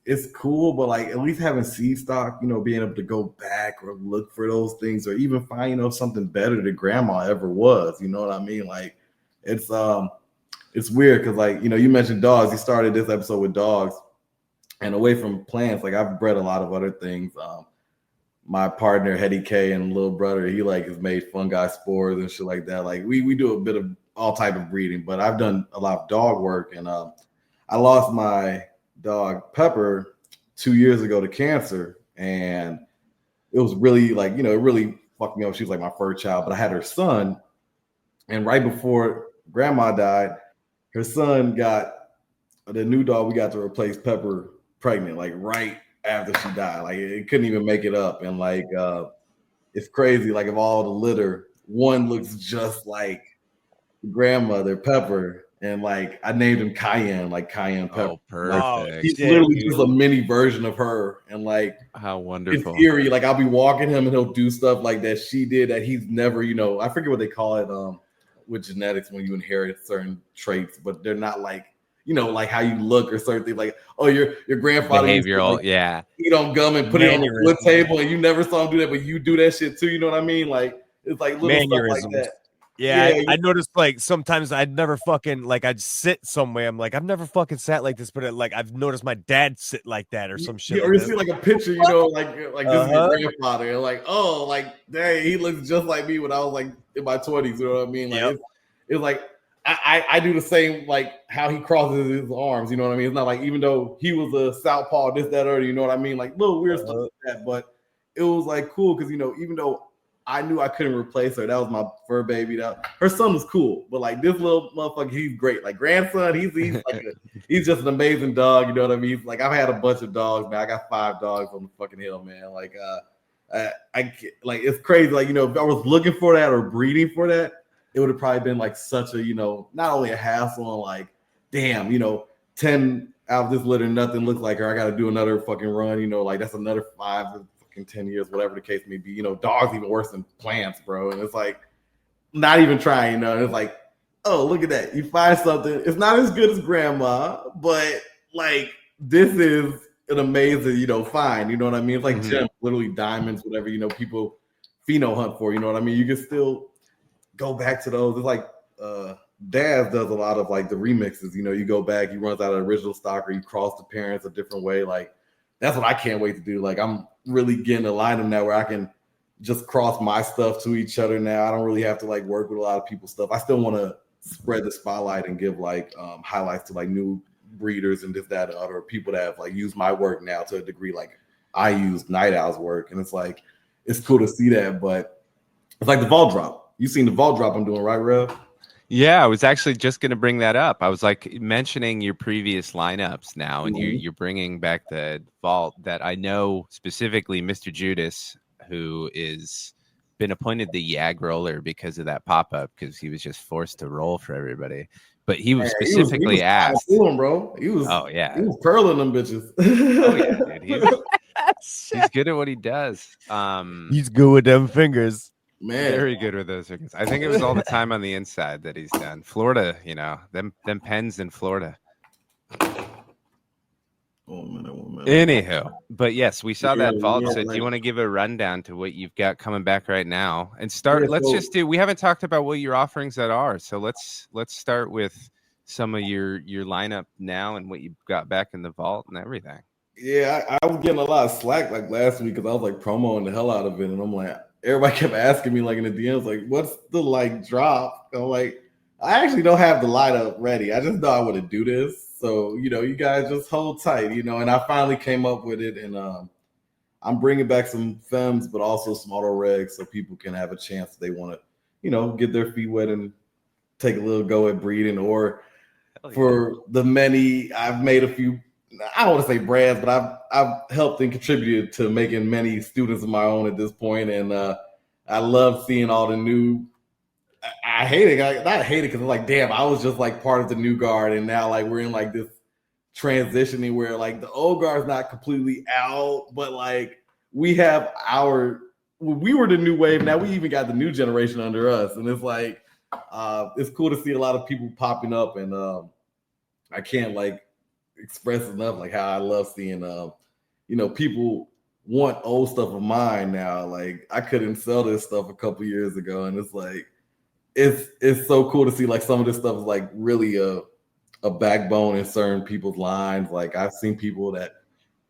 it's cool, but like at least having seed stock, being able to go back or look for those things or even find, something better than grandma ever was, you know what I mean? Like it's weird because like, you mentioned dogs. You started this episode with dogs and away from plants, like I've bred a lot of other things. My partner, Hetty K, and little brother, he like has made fungi spores and shit like that. Like we do a bit of all type of breeding, but I've done a lot of dog work and I lost my dog Pepper 2 years ago to cancer, and it was really like, it really fucked me up. She was like my first child, but I had her son, and right before grandma died, her son got the new dog. We got to replace Pepper pregnant, like right after she died. Like it couldn't even make it up, and like it's crazy. Like of all the litter, one looks just like grandmother Pepper. And like I named him Cayenne, like Cayenne Pepper. Oh, perfect. He's literally just a mini version of her. And like how wonderful. It's eerie. Like I'll be walking him and he'll do stuff like that she did that he's never, I forget what they call it with genetics when you inherit certain traits, but they're not like, like how you look or certain things. Like, oh, your grandfather behavioral, used to, like, eat on gum and put it on the wood table, and you never saw him do that, but you do that shit too. You know what I mean? Like it's like little stuff like that. Yeah, I noticed like sometimes I'd never fucking like I'd sit somewhere. I'm like, I've never fucking sat like this, but like I've noticed my dad sit like that or some shit. Or you see like a picture, like this is your grandfather, and like, oh, like dang, he looks just like me when I was like in my 20s. You know what I mean? Like it's like I do the same, like how he crosses his arms. You know what I mean? It's not like even though he was a southpaw, this, that, or you know what I mean? Like little weird stuff like that, but it was like cool because even though I knew I couldn't replace her. That was my fur baby. Her son was cool, but like this little motherfucker, he's great. Like grandson, he's like he's just an amazing dog. You know what I mean? Like I've had a bunch of dogs, man. I got 5 dogs on the fucking hill, man. Like I like it's crazy. Like if I was looking for that or breeding for that, it would have probably been like such a, not only a hassle on like, damn, 10 out of this litter, nothing looks like her. I got to do another fucking run, like that's another 5 to fucking 10 years, whatever the case may be. Dogs even worse than plants, bro. And it's like, not even trying, and it's like, oh, look at that. You find something. It's not as good as grandma, but like this is an amazing, find. You know what I mean? It's like gems, literally diamonds, whatever, people pheno hunt for. You know what I mean? You can still go back to those. It's like Daz does a lot of like the remixes. You go back, you run out of the original stock, or you cross the parents a different way. Like that's what I can't wait to do. Like I'm really getting a line of now where I can just cross my stuff to each other now. I don't really have to like work with a lot of people's stuff. I still want to spread the spotlight and give like highlights to like new breeders and this, that, and other people that have like used my work now to a degree like I use Night Owl's work. And it's like, it's cool to see that, but it's like the vault drop. You seen the vault drop I'm doing, right, Rev? Yeah, I was actually just going to bring that up. I was like mentioning your previous lineups now, and you're bringing back the vault that I know specifically Mr. Judas, who is been appointed the YAG roller because of that pop-up, because he was just forced to roll for everybody. But he was specifically asked. Him, bro. He was curling them bitches. Oh yeah, dude. He's good at what he does. He's good with them fingers. Man, very good with those fingers. I think it was all the time on the inside that he's done. Florida, them pens in Florida. One minute. Anyhow, but yes, we saw that vault. So do you want to give a rundown to what you've got coming back right now and start? Let's just do. We haven't talked about what your offerings that are. So let's start with some of your lineup now and what you've got back in the vault and everything. Yeah, I was getting a lot of slack like last week because I was like promoting the hell out of it, and I'm like, everybody kept asking me like in the DMs like, what's the like drop? I'm like, I actually don't have the lineup ready. I just know I want to do this. So, you guys just hold tight, and I finally came up with it. And I'm bringing back some femmes, but also some auto regs so people can have a chance if they want to, get their feet wet and take a little go at breeding. Or for the many, I've made a few, I don't want to say brands, but I've helped and contributed to making many students of my own at this point. And I love seeing all the new, I hate it. I hate it because I'm like, damn, I was just like part of the new guard, and now like we're in like this transitioning where like the old guard's not completely out, but like we have we were the new wave. Now we even got the new generation under us, and it's like it's cool to see a lot of people popping up, and I can't like express enough like how I love seeing people want old stuff of mine now. Like I couldn't sell this stuff a couple years ago, and it's like. It's so cool to see like some of this stuff is like really a backbone in certain people's lines. Like I've seen people that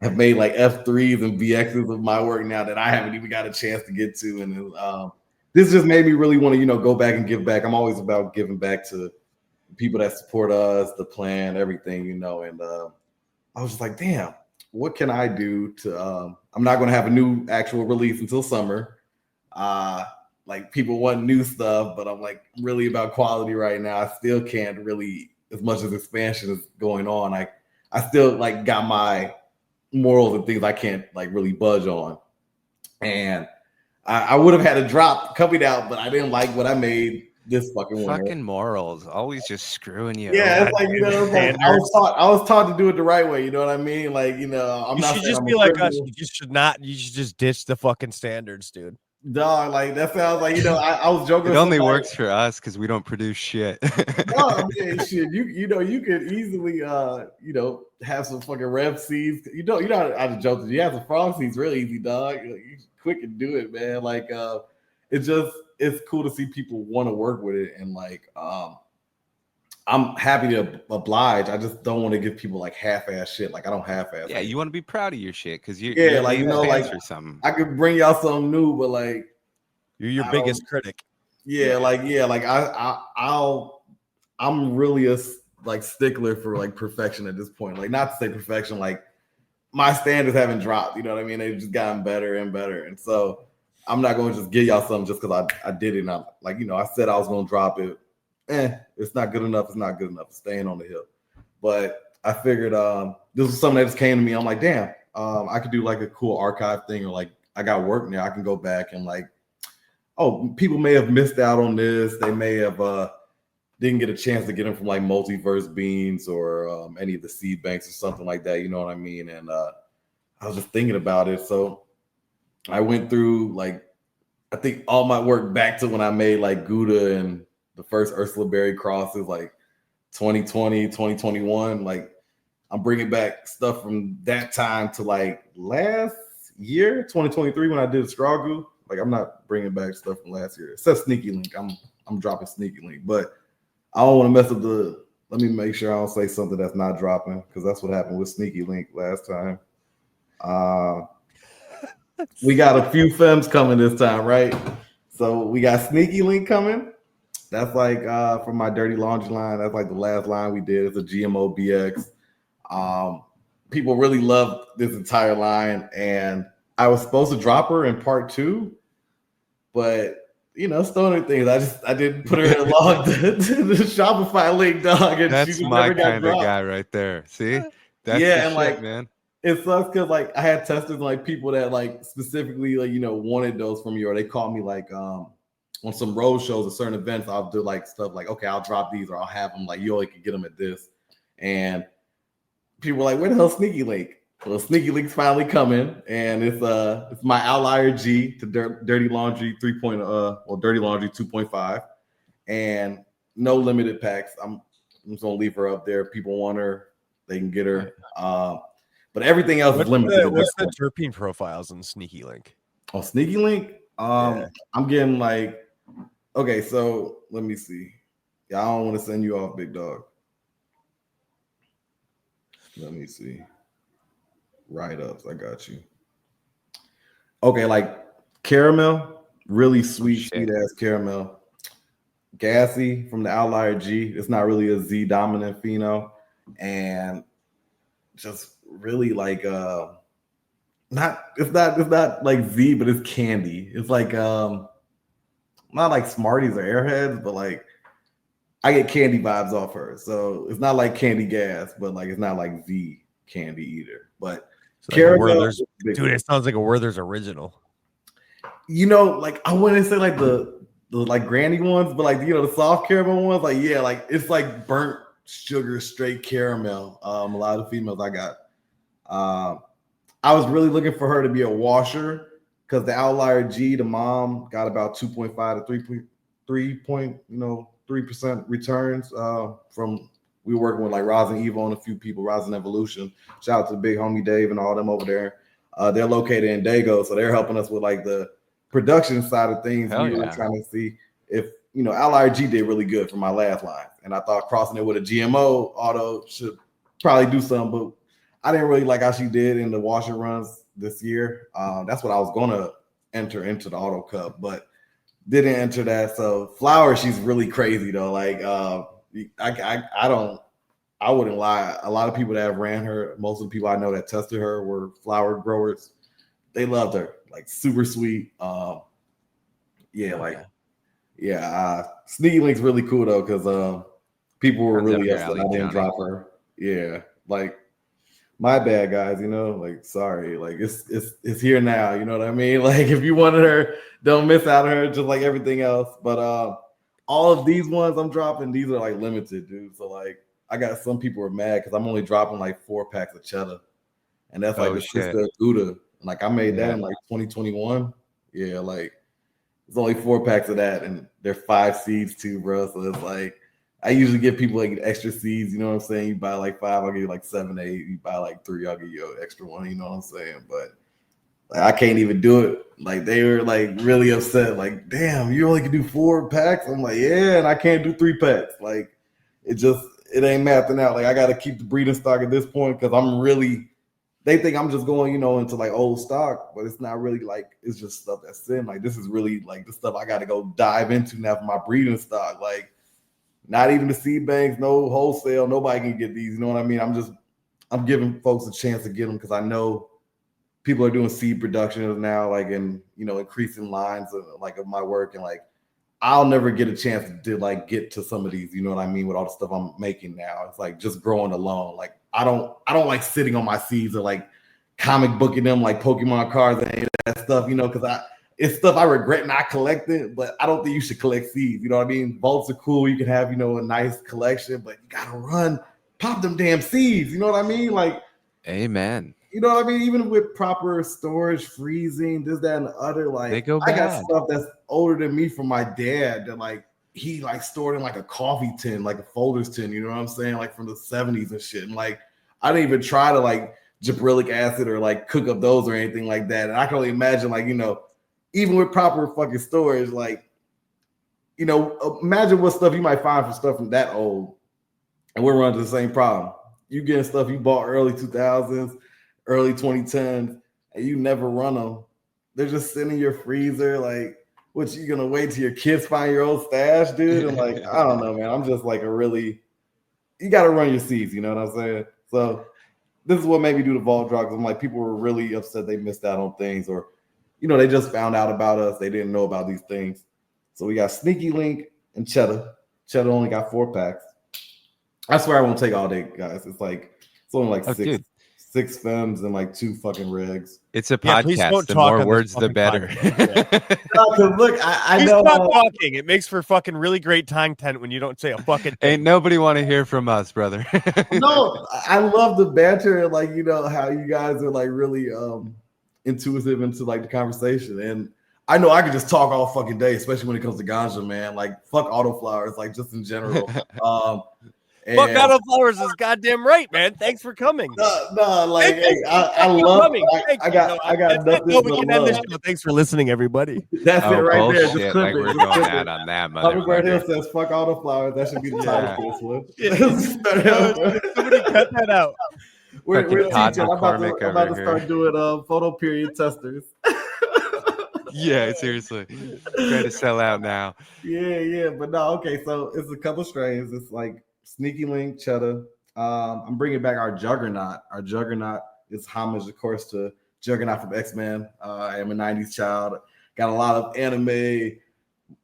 have made like F3s and VXs of my work now that I haven't even got a chance to get to. And this just made me really want to, go back and give back. I'm always about giving back to people that support us, the plan, everything, And I was just like, damn, what can I do to I'm not going to have a new actual release until summer. Like people want new stuff, but I'm like really about quality right now. I still can't really, as much as expansion is going on, I still like got my morals and things I can't like really budge on. And I would have had a drop coming out, but I didn't like what I made this fucking winter. Fucking morals, always just screwing you. Yeah, it's like I was taught to do it the right way. You know what I mean? Like I'm not. You should just be like us. You should not. You should just ditch the fucking standards, dude. Dog, like that sounds like I was joking. It only works for us because we don't produce shit. No, man, shit. You could easily have some fucking rev seeds. I just joked. You have some frog seeds, really easy, dog. You quick and do it, man. Like it's cool to see people want to work with it, and like I'm happy to oblige. I just don't want to give people like half-ass shit. Like I don't half-ass. Yeah, you want to be proud of your shit because you're for something. I could bring y'all something new, but like you're your biggest critic. Yeah, I'm really a like stickler for like perfection at this point. Like not to say perfection, like my standards haven't dropped. You know what I mean? They've just gotten better and better, and so I'm not going to just give y'all something just because I did it. And I'm like I said I was going to drop it. It's not good enough. It's not good enough. It's staying on the hill. But I figured this was something that just came to me. I'm like, damn, I could do like a cool archive thing, or like I got work now. I can go back and like oh, people may have missed out on this. They may have didn't get a chance to get them from like Multiverse Beans or any of the seed banks or something like that. You know what I mean? And I was just thinking about it. So I went through like, I think all my work back to when I made like Gouda and the first Ursula Berry crosses, like 2020, 2021. Like I'm bringing back stuff from that time to like last year, 2023, when I did Straw Goo. Like I'm not bringing back stuff from last year. Except Sneaky Link. I'm dropping Sneaky Link, but I don't want to mess up the. Let me make sure I don't say something that's not dropping, because that's what happened with Sneaky Link last time. We got a few films coming this time, right? So we got Sneaky Link coming. That's like from my Dirty Laundry line. That's like the last line we did. It's a GMO BX. People really loved this entire line, and I was supposed to drop her in part 2, but stoner things. I didn't put her along the Shopify link, dog. And that's my kind of guy right there. See, that's yeah, the and shit, like, man. It sucks because like I had testers and like people that like specifically like wanted those from you, or they called me like on some road shows or certain events. I'll do like stuff like, okay, I'll drop these, or I'll have them like you only can get them at this, and people were like, where the hell Sneaky Link? Well, Sneaky Link's finally coming, and it's my Outlier G to Dirty Laundry 3.0, Dirty Laundry 2.5, and no limited packs. I'm just gonna leave her up there. People want her, they can get her. But everything else is limited. What's the terpene profiles on Sneaky Link? Oh, Sneaky Link? I'm getting like, okay, so let me see. Yeah, I don't want to send you off, big dog. Let me see. Write-ups, I got you. Okay, like caramel, really sweet ass caramel. Gassy from the Outlier G. It's not really a Z dominant pheno, and just really like it's not like Z, but it's candy. It's like not like Smarties or Airheads, but like I get candy vibes off her. So it's not like Candy Gas, but like it's not like Z candy either. But so caramel, dude, it sounds like a Werther's original. Like I wouldn't say like the like granny ones, but like the soft caramel ones, like like it's like burnt sugar straight caramel. A lot of females I got. I was really looking for her to be a washer because the Outlier G, the mom, got about 2.5 to 3% returns from. We were working with like Rosin Evo and a few people, Rosin Evolution. Shout out to the big homie Dave and all them over there. They're located in Dago, so they're helping us with like the production side of things. We were trying to see if Outlier G did really good for my last line, and I thought crossing it with a GMO auto should probably do something, but I didn't really like how she did in the washer runs this year. That's what I was gonna enter into the auto cup, but didn't enter that. So flower, she's really crazy though. Like I wouldn't lie. A lot of people that have ran her, most of the people I know that tested her were flower growers. They loved her, like super sweet. Sneaky Link's really cool though, because people were really upset I didn't drop her. Yeah, like my bad, guys. Like sorry, like it's here now. You know what I mean? Like if you wanted her, don't miss out on her, just like everything else. But all of these ones I'm dropping, these are like limited, dude. So like I got some people are mad because I'm only dropping like 4 packs of cheddar, and that's like the sister of Gouda. Like I made that in like 2021. Yeah, like it's only 4 packs of that, and they're 5 seeds too, bro. So it's like I usually give people like extra seeds. You know what I'm saying? You buy like 5, I'll give you like 7, 8. You buy like 3, I'll give you an extra 1. You know what I'm saying? But like I can't even do it. Like they were like really upset. Like, damn, you only can do 4 packs. I'm like, yeah, and I can't do 3 packs. Like it ain't mathing out. Like I got to keep the breeding stock at this point because I'm really. They think I'm just going, into like old stock, but it's not really like it's just stuff that's in. Like this is really like the stuff I got to go dive into now for my breeding stock. Like not even the seed banks, no wholesale, nobody can get these. You know what I mean? I'm giving folks a chance to get them because I know people are doing seed production now, like in increasing lines of my work, and like I'll never get a chance to like get to some of these. You know what I mean? With all the stuff I'm making now, it's like just growing alone. Like I don't like sitting on my seeds or like comic booking them like Pokemon cards and any of that stuff, because it's stuff I regret not collecting, but I don't think you should collect seeds. You know what I mean? Vaults are cool. You can have, a nice collection, but you gotta pop them damn seeds. You know what I mean? Like, amen. You know what I mean? Even with proper storage, freezing, this, that, and the other, like they go I bad. got stuff that's older than me from my dad that like he like stored in like a coffee tin, like a Folgers tin, you know what I'm saying? Like from the 70s and shit. And like I didn't even try to like gibberellic acid or like cook up those or anything like that. And I can only imagine, like, even with proper fucking storage, like, imagine what stuff you might find for stuff from that old. And we're running the same problem. You getting stuff you bought early 2000s, early 2010s, and you never run them. They're just sitting in your freezer. Like, what, you gonna wait till your kids find your old stash, dude? And like, I don't know, man. I'm just like you gotta run your seeds, you know what I'm saying? So this is what made me do the vault drugs. I'm like, people were really upset they missed out on things, or they just found out about us. They didn't know about these things. So we got Sneaky Link and Cheddar. Cheddar only got 4 packs. I swear I won't take all day, guys. It's only like six femmes and like 2 fucking regs. It's a podcast. The more words, the better. No, look, I know. Stop talking. It makes for fucking really great content when you don't say a fucking thing. Ain't nobody want to hear from us, brother. No, I love the banter and like how you guys are like really intuitive into like the conversation. And I know I could just talk all fucking day, especially when it comes to ganja, man. Like fuck autoflowers, like just in general. Fuck autoflowers is goddamn right, man. Thanks for coming. No, like hey, I love. I got nothing. We can end this show. Thanks for listening, everybody. That's it right bullshit. there. Just like we're going out on that. Humminbird Hills says fuck autoflowers. That should be the title for this one. Somebody cut that out. We're teaching. I'm about to start doing photo period testers. Yeah, seriously. Try to sell out now. Yeah, but no, okay. So it's a couple strains. It's like Sneaky Link, Cheddar. I'm bringing back our Juggernaut. Our Juggernaut is homage, of course, to Juggernaut from X-Men. I am a 90s child. Got a lot of anime,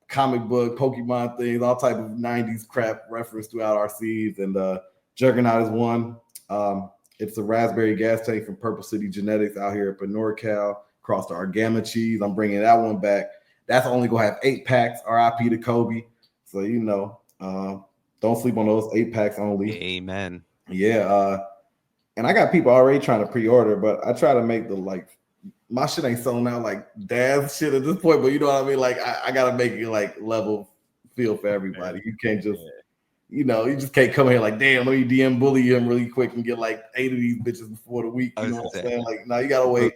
comic book, Pokemon things, all type of 90s crap referenced throughout our seeds. And Juggernaut is one. It's a raspberry gas tank from Purple City Genetics out here up in NorCal, across the Argama cheese. I'm bringing that one back. That's only going to have 8 packs, RIP to Kobe. So, don't sleep on those 8 packs only. Amen. Yeah. And I got people already trying to pre-order, but I try to make my shit ain't selling out like Dad's shit at this point, but you know what I mean? Like, I got to make it like level feel for everybody. You can't just, you just can't come here like, damn, let me DM bully him really quick and get like 8 of these bitches before the week. You know what I'm saying? Like, no, you got to wait.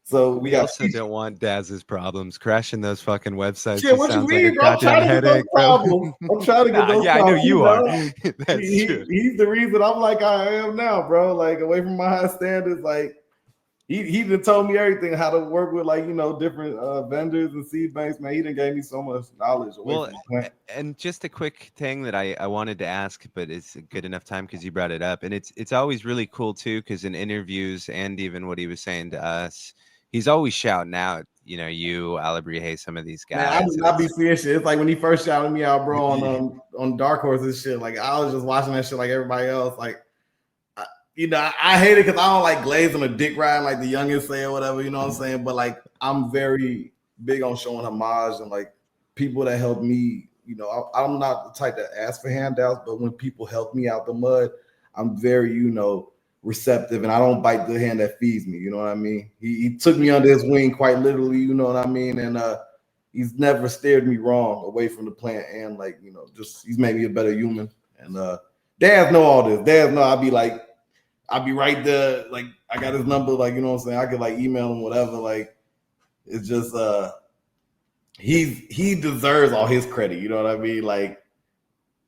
So we also don't want Daz's problems crashing those fucking websites. Shit, what you mean, bro? I'm trying to get those problems. I'm trying to get those problems. Yeah, I know you are. That's true. He's the reason I'm like I am now, bro. Like away from my high standards. Like he done told me everything, how to work with like different vendors and seed banks. Man, he done gave me so much knowledge. And just a quick thing that I wanted to ask, but it's a good enough time because you brought it up, and it's always really cool too, because in interviews and even what he was saying to us. He's always shouting out, you, Alabrije, some of these guys. Man, I do not be seeing shit. It's like when he first shouted me out, bro, on Dark Horse and shit. Like I was just watching that shit like everybody else. Like, I hate it because I don't like glaze on a dick ride like the youngest say or whatever. You know what I'm saying? But like, I'm very big on showing homage and like people that help me. I'm not the type that asks for handouts, but when people help me out the mud, I'm very, receptive, and I don't bite the hand that feeds me. You know what I mean? He took me under his wing quite literally. You know what I mean? And he's never steered me wrong away from the plant, and like just he's made me a better human. And Dad know all this. Dad know I'll be right there. Like I got his number. Like what I'm saying? I could like email him whatever. Like it's just he deserves all his credit. You know what I mean? Like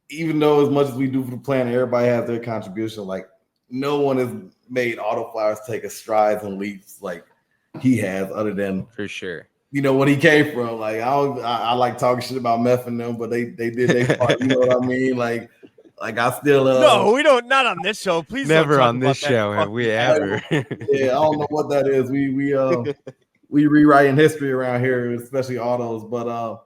even though as much as we do for the planet, everybody has their contribution. Like. No one has made autoflowers take a strides and leaps like he has, other than for sure. What he came from. Like I like talking shit about meth and them, but they did their part. You know what I mean? Like I still no, we don't. Not on this show. Please, never on this show have we ever. Yeah, I don't know what that is. We rewriting history around here, especially autos. But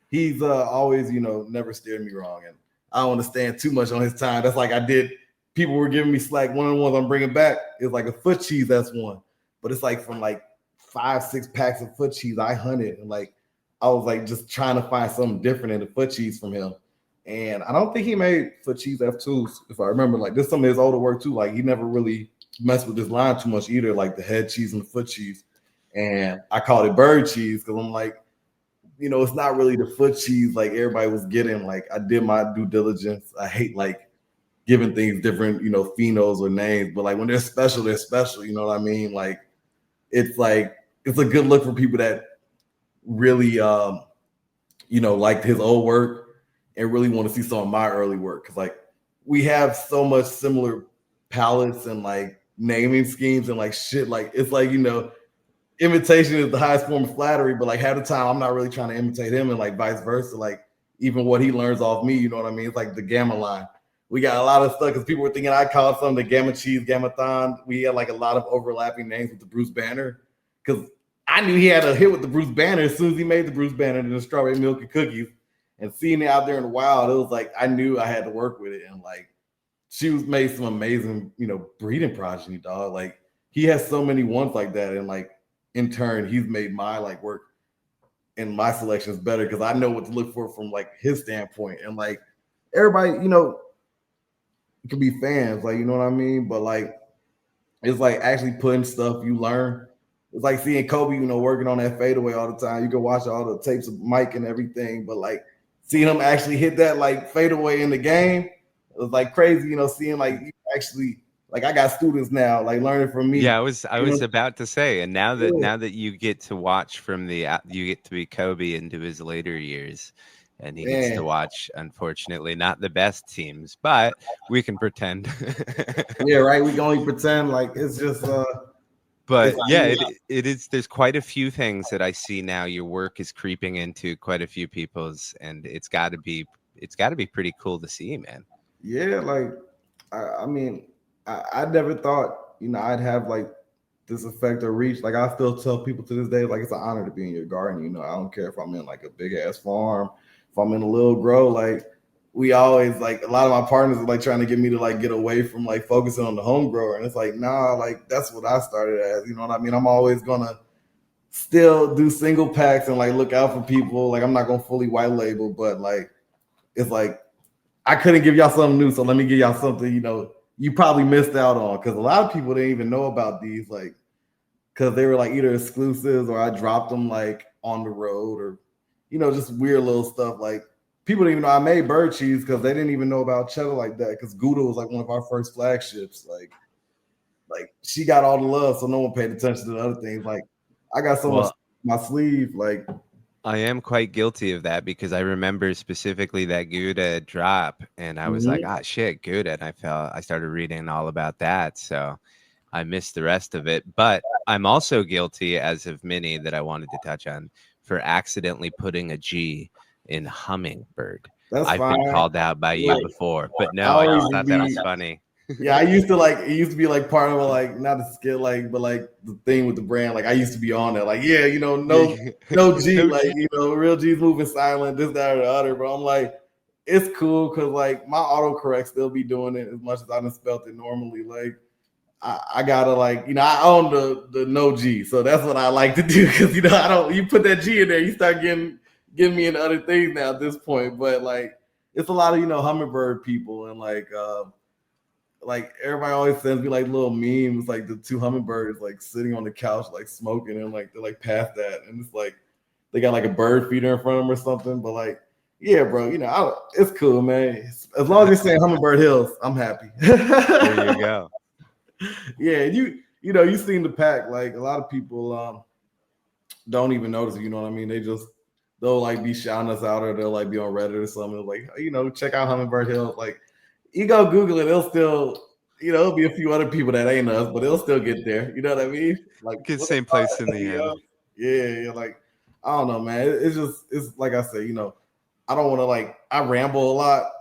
he's always never steered me wrong, and I don't understand too much on his time. That's like I did. People were giving me slack. One of the ones I'm bringing back is like a foot cheese. That's one, but it's like from like 5-6 packs of foot cheese. I hunted and like I was like just trying to find something different in the foot cheese from him. And I don't think he made foot cheese F2s, if I remember. Like this is some of his older work too. Like he never really messed with this line too much either, like the head cheese and the foot cheese. And I called it bird cheese because I'm like, you know, it's not really the foot cheese like everybody was getting. Like I did my due diligence. I hate like giving things different, you know, phenos or names, but like when they're special, they're special. You know what I mean? Like it's a good look for people that really you know, liked his old work and really want to see some of my early work. Cause like we have so much similar palettes and like naming schemes and like shit. Like it's like, you know, imitation is the highest form of flattery, but like half the time I'm not really trying to imitate him and like vice versa. Like even what he learns off me, you know what I mean? It's like the gamma line. We got a lot of stuff because people were thinking I called something the gamma cheese, gammathon. We had like a lot of overlapping names with the Bruce Banner because I knew he had a hit with the Bruce Banner as soon as he made the Bruce Banner and the strawberry milk and cookies. And seeing it out there in the wild, it was like I knew I had to work with it. And like she was made some amazing, you know, breeding progeny, dog. Like he has so many ones like that, and like in turn, he's made my like work and my selections better because I know what to look for from like his standpoint. And like everybody, you know, it could be fans, like you know what I mean. But like it's like actually putting stuff you learn. It's like seeing Kobe, you know, working on that fadeaway all the time. You can watch all the tapes of Mike and everything, but like seeing him actually hit that like fadeaway in the game, it was like crazy, you know, seeing like you actually like I got students now like learning from me. Yeah, I was about to say, and now that you get to watch from you get to be Kobe into his later years, and he gets to watch, unfortunately, not the best teams, but we can pretend. Yeah, right. We can only pretend like it's just but yeah, it is. There's quite a few things that I see now. Your work is creeping into quite a few people's, and it's got to be pretty cool to see, man. Yeah, like I mean, I never thought, you know, I'd have like this effect or reach. Like I still tell people to this day, like it's an honor to be in your garden. You know, I don't care if I'm in like a big ass farm, if I'm in a little grow. Like we always like a lot of my partners are like trying to get me to like get away from like focusing on the home grower, and it's like nah, like that's what I started as. You know what I mean? I'm always gonna still do single packs and like look out for people. Like I'm not gonna fully white label, but like it's like I couldn't give y'all something new, so let me give y'all something, you know, you probably missed out on because a lot of people didn't even know about these, like, because they were like either exclusives or I dropped them like on the road or, you know, just weird little stuff. Like people didn't even know I made bird cheese because they didn't even know about cheddar like that because Gouda was like one of our first flagships. Like she got all the love, so no one paid attention to the other things. Like I got so much in my sleeve, like. I am quite guilty of that because I remember specifically that Gouda drop, and I was like, "Ah, shit, Gouda!" And I started reading all about that, so I missed the rest of it. But I'm also guilty, as of many that I wanted to touch on, for accidentally putting a G in Humminbird. I've been called out by you before, but no, I just thought that was funny. Yeah, I used to like it used to be like part of like not a skill like but like the thing with the brand. Like I used to be on there, like, yeah, you know, no G, no like G. You know, real G's moving silent, this, that, or the other. But I'm like, it's cool because like my autocorrect still be doing it as much as I done spelt it normally. Like I gotta like, you know, I own the no G, so that's what I like to do because you know I don't you put that G in there, you start getting me into other things now at this point. But like it's a lot of, you know, Humminbird people and like everybody always sends me like little memes, like the two hummingbirds like sitting on the couch, like smoking, and like they're like past that, and it's like they got like a bird feeder in front of them or something. But like, yeah, bro, you know, it's cool, man. As long as you're saying Humminbird Hills, I'm happy. There you go. Yeah, you know, you seen the pack. Like a lot of people don't even notice. You know what I mean? They'll like be shouting us out, or they'll like be on Reddit or something. Like, you know, check out Humminbird Hills, like. You go Google it, it'll still, you know, it'll be a few other people that ain't us, but it'll still get there. You know what I mean? Like get same place in the end. Yeah, like I don't know, man. It's like I said, you know, I don't want to like I ramble a lot.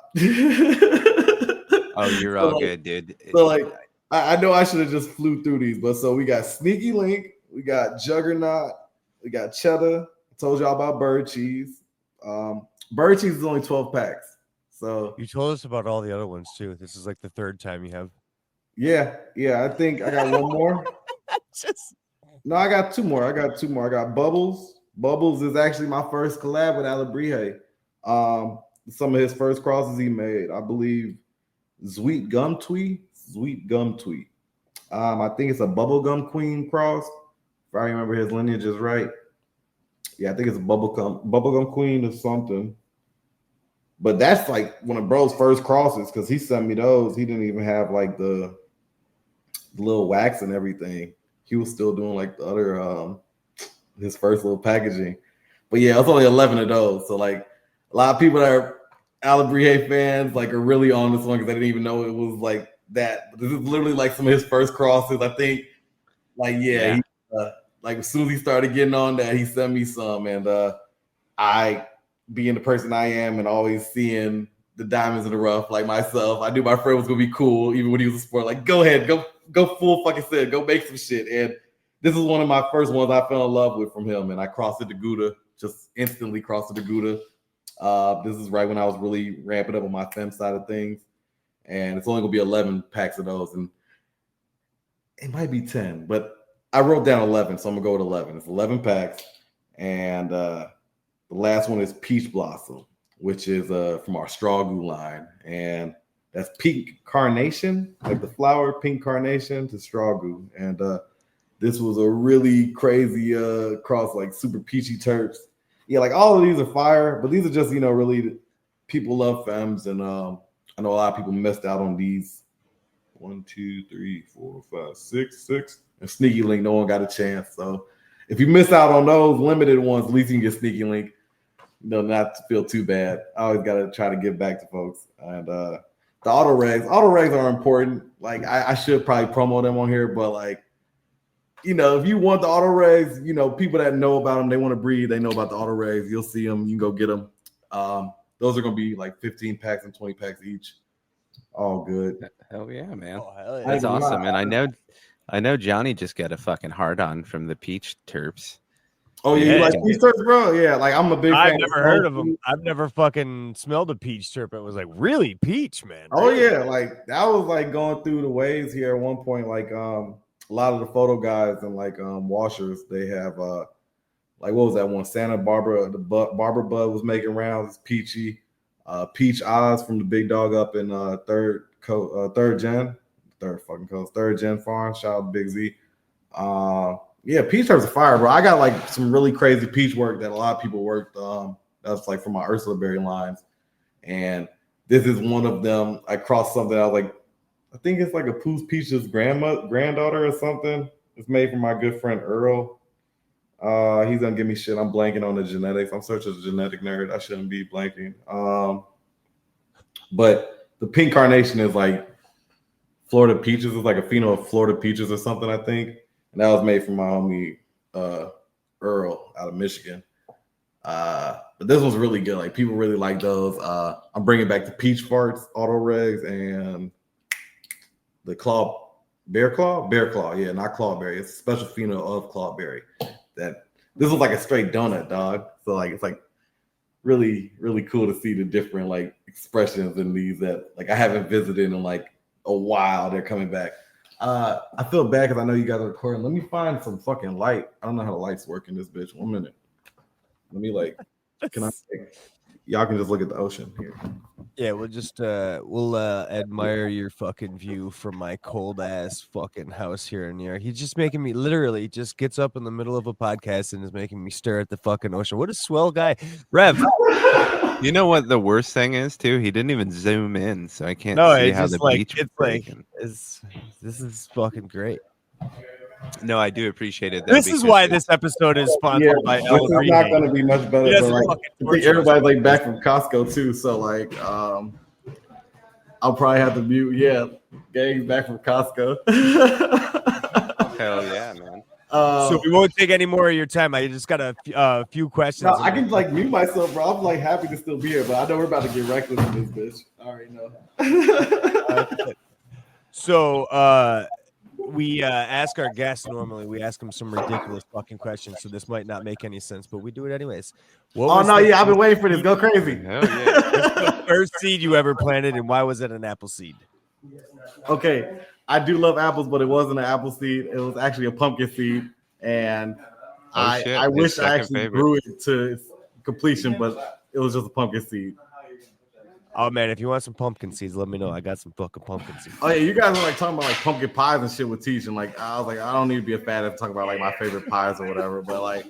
Oh, you're all good, dude. So like I know I should have just flew through these, but so we got Sneaky Link, we got Juggernaut, we got Cheddar. I told y'all about bird cheese. Bird cheese is only 12 packs. So you told us about all the other ones too. This is like the third time you have. Yeah. I think I got one more. No, I got two more. I got Bubbles. Bubbles is actually my first collab with Alabrije. Some of his first crosses he made, I believe, Sweet Gum Tweet. I think it's a Bubblegum Queen cross. If I remember his lineage is right. Yeah, I think it's a Bubblegum Queen or something. But that's like one of bro's first crosses because he sent me those. He didn't even have like the little wax and everything. He was still doing like the other his first little packaging. But yeah, it's only 11 of those. So like a lot of people that are Alabrije fans like are really on this one because they didn't even know it was like that. But this is literally like some of his first crosses. I think like yeah. He, like as soon as he started getting on that, he sent me some, and I, being the person I am and always seeing the diamonds in the rough, like myself, I knew my friend was gonna be cool, even when he was a sport. Like, go ahead, go full fucking send, go make some shit. And this is one of my first ones I fell in love with from him, and I crossed it to Gouda, just instantly crossed it to Gouda. This is right when I was really ramping up on my fem side of things, and it's only gonna be 11 packs of those, and it might be 10, but I wrote down 11, so I'm gonna go with 11. It's 11 packs, and the last one is Peach Blossom, which is from our Straw Goo line, and that's pink carnation, like the flower pink carnation to Straw Goo. And this was a really crazy cross, like super peachy terps. Yeah, like all of these are fire, but these are just really people love femmes, and I know a lot of people missed out on these. 1, 2, 3, 4, 5, 6. And Sneaky Link, no one got a chance. So if you miss out on those limited ones, at least you can get Sneaky Link. Not to feel too bad. I always got to try to give back to folks. And the auto regs are important. Like I should probably promo them on here, but like, if you want the auto regs, people that know about them, they want to breed, they know about the auto regs. You'll see them. You can go get them. Those are going to be like 15 packs and 20 packs each. All good. Hell yeah, man. Oh, hell yeah. That's awesome. And I know Johnny just got a fucking hard on from the peach terps. Oh yeah, you like peach terps, bro? Yeah, like I'm a big fan. I've never heard of them. I've never fucking smelled a peach terp. It was like really peach, man. Oh yeah, like that was like going through the waves here at one point. Like a lot of the photo guys and like washers, they have like what was that one? Santa Barbara, the Barber Bud was making rounds. It's peachy. Peach Oz from the big dog up in third gen farm. Shout out Big Z. Yeah, peach terps are fire, bro. I got like some really crazy peach work that a lot of people worked. That's like from my Ursula Berry lines, and this is one of them. I crossed something. I was like, I think it's like a Pooh's Peach's granddaughter or something. It's made from my good friend Earl. He's gonna give me shit. I'm blanking on the genetics. I'm such a genetic nerd. I shouldn't be blanking. But the pink carnation is like Florida peaches. It's like a pheno of Florida peaches or something, I think. And that was made from my homie Earl out of Michigan. But this one's really good. Like people really like those. I'm bringing back the Peach Farts auto regs and the Bear Claw. Yeah, not Clawberry. It's a special pheno of Clawberry. That this was like a straight donut, dog. So like it's like really, really cool to see the different like expressions in these that like I haven't visited in like a while. They're coming back. I feel bad because I know you guys are recording. Let me find some fucking light. I don't know how the lights work in this bitch. 1 minute. Let me y'all can just look at the ocean here. Yeah, we'll just we'll admire your fucking view from my cold ass fucking house here in New York. He's just making me literally just gets up in the middle of a podcast and is making me stare at the fucking ocean. What a swell guy. Rev. You know what the worst thing is too? He didn't even zoom in, so I can't see how the beach is breaking. This is fucking great. No, I do appreciate it. This is why this episode is sponsored by This is not going to be much better. But like, I think everybody's like back from Costco too, so like I'll probably have to mute. Yeah, gang's back from Costco. Hell yeah, man. So we won't take any more of your time. I just got a few questions. No, I can like mute myself, bro. I'm like happy to still be here, but I know we're about to get reckless in this bitch. I already know. So we ask our guests normally. We ask them some ridiculous fucking questions. So this might not make any sense, but we do it anyways. I've been waiting for this. Go crazy. Hell yeah. What's the first seed you ever planted, and why was it an apple seed? Okay, I do love apples, but it wasn't an apple seed. It was actually a pumpkin seed. and Oh, shit. I His wish I second actually favorite. grew it to completion, but it was just a pumpkin seed. Oh man, if you want some pumpkin seeds, let me know. I got some fucking pumpkin seeds. Oh yeah, you guys are like talking about like pumpkin pies and shit with Teach, and like I was like, I don't need to be a fan of talking about like my favorite pies or whatever, but like,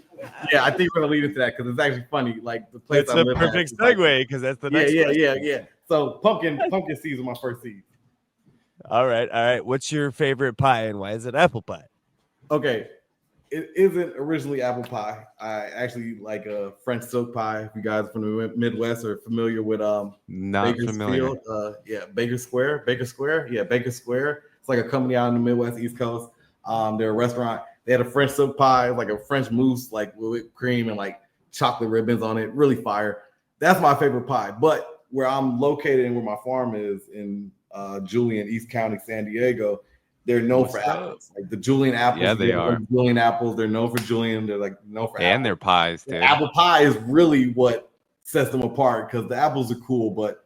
yeah, I think we're gonna lead into that because it's actually funny. Like the place That's I a live perfect at, like, segue because that's the next yeah, question. yeah. So pumpkin seeds are my first seeds. All right. What's your favorite pie and why is it apple pie? Okay, it isn't originally apple pie. I actually like a French silk pie. If you guys from the Midwest are familiar with Not familiar. Bakersfield, Baker Square, Baker Square. It's like a company out in the Midwest, East Coast. They're a restaurant. They had a French silk pie, like a French mousse, like with whipped cream and like chocolate ribbons on it. Really fire. That's my favorite pie. But where I'm located and where my farm is in Julian, East County, San Diego, they're known for apples. Like the Julian apples. Yeah, they are. Julian apples. They're known for Julian. They're like known for And apples. their pies, dude. Apple pie is really what sets them apart because the apples are cool, but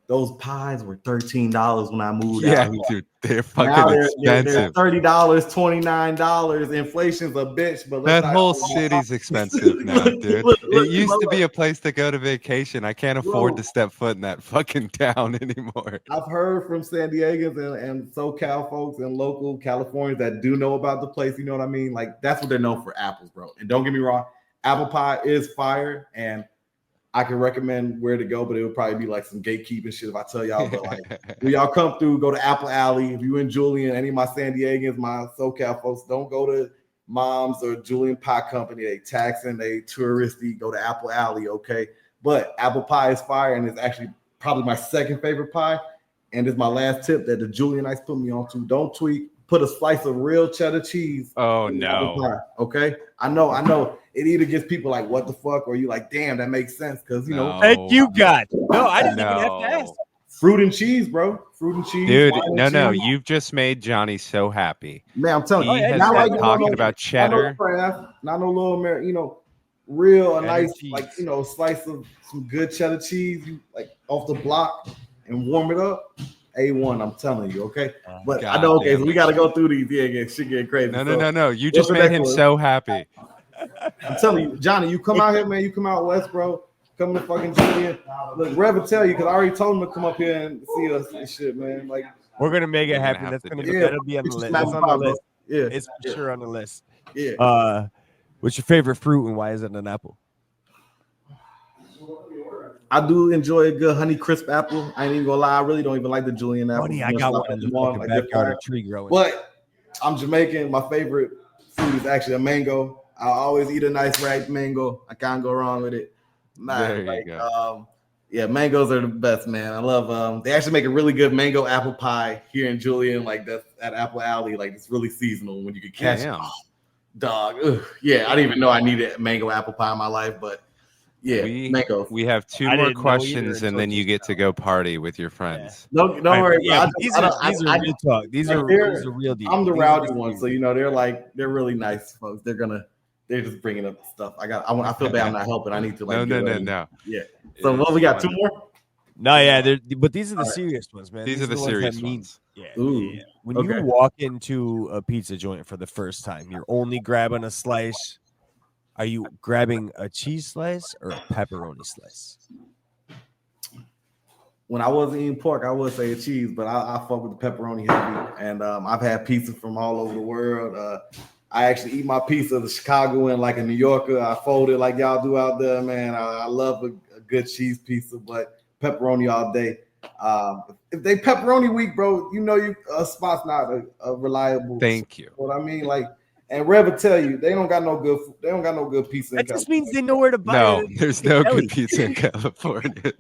those pies were $13 when I moved out. Dude, they're Now fucking they're expensive. $30, $29. Inflation's a bitch, but That whole city's expensive now, dude. It used to be a place to go to vacation. I can't afford to step foot in that fucking town anymore. I've heard from San Diegans and SoCal folks and local Californians that do know about the place. You know what I mean? Like that's what they're known for, apples, bro. And don't get me wrong, apple pie is fire, and I can recommend where to go, but it would probably be like some gatekeeping shit if I tell y'all. But like when y'all come through, go to Apple Alley. If you in Julian, any of my San Diegans, my SoCal folks, don't go to Mom's or Julian Pie Company. They taxing, they touristy. Go to Apple Alley, okay? But apple pie is fire, and it's actually probably my second favorite pie. And it's my last tip that the Julianites put me on to. Don't tweak. Put a slice of real cheddar cheese. Oh no. Pie, okay? I know. It either gets people like, what the fuck? Or you like, damn, that makes sense. Because you know, Thank you, God. No, I didn't even have to ask. Fruit and cheese, bro. Fruit and cheese. Dude, no. Cheese. You've just made Johnny so happy. Man, I'm telling you. He has been talking about cheddar. Not no little American, real a nice cheese. like slice of some good cheddar cheese, you like off the block and warm it up. A1, I'm telling you, okay. But I know, okay, so we got to go through these. Yeah, shit getting crazy. No. You just made him so happy. I'm telling you, Johnny, you come out here, man. You come out west, bro. Come to fucking Julian. Look, Rev will tell you because I already told him to come up here and see us and shit, man. Like we're gonna make it happen. That's gonna be that'll be on the list. That's on the list. Yeah, it's for sure on the list. Yeah. What's your favorite fruit and why is it an apple? I do enjoy a good honey crisp apple. I ain't even gonna lie, I really don't even like the Julian apple. Funny, I got one in the fucking backyard tree growing. But I'm Jamaican. My favorite food is actually a mango. I always eat a nice ripe mango. I can't go wrong with it. There you go. Yeah, mangoes are the best, man. I love they actually make a really good mango apple pie here in Julian, like that's at Apple Alley. Like it's really seasonal when you can catch it. Oh, dog. Ugh. Yeah, I didn't even know I needed mango apple pie in my life, but yeah, mango. We have two more questions, and then you get to go party with your friends. Yeah. Don't worry. Yeah, these are real talk. These are real deals. I'm the rowdy one, so they're really nice folks. They're just bringing up stuff. I feel bad I'm not helping. I need to like. No. Yeah. So what we got? 2 more? No, yeah, but these are the serious ones, man. These are the serious ones. Yeah. When you walk into a pizza joint for the first time, you're only grabbing a slice. Are you grabbing a cheese slice or a pepperoni slice? When I wasn't eating pork, I would say a cheese, but I fuck with the pepperoni heavy. And I've had pizza from all over the world. I actually eat my pizza the Chicagoan like a New Yorker. I fold it like y'all do out there, man. I love a good cheese pizza, but pepperoni all day. If they pepperoni week, bro, a spot's not a reliable. Thank you. What I mean, like, and Rev will tell you they don't got no good pizza. That just means they know where to buy it. There's no good pizza in California.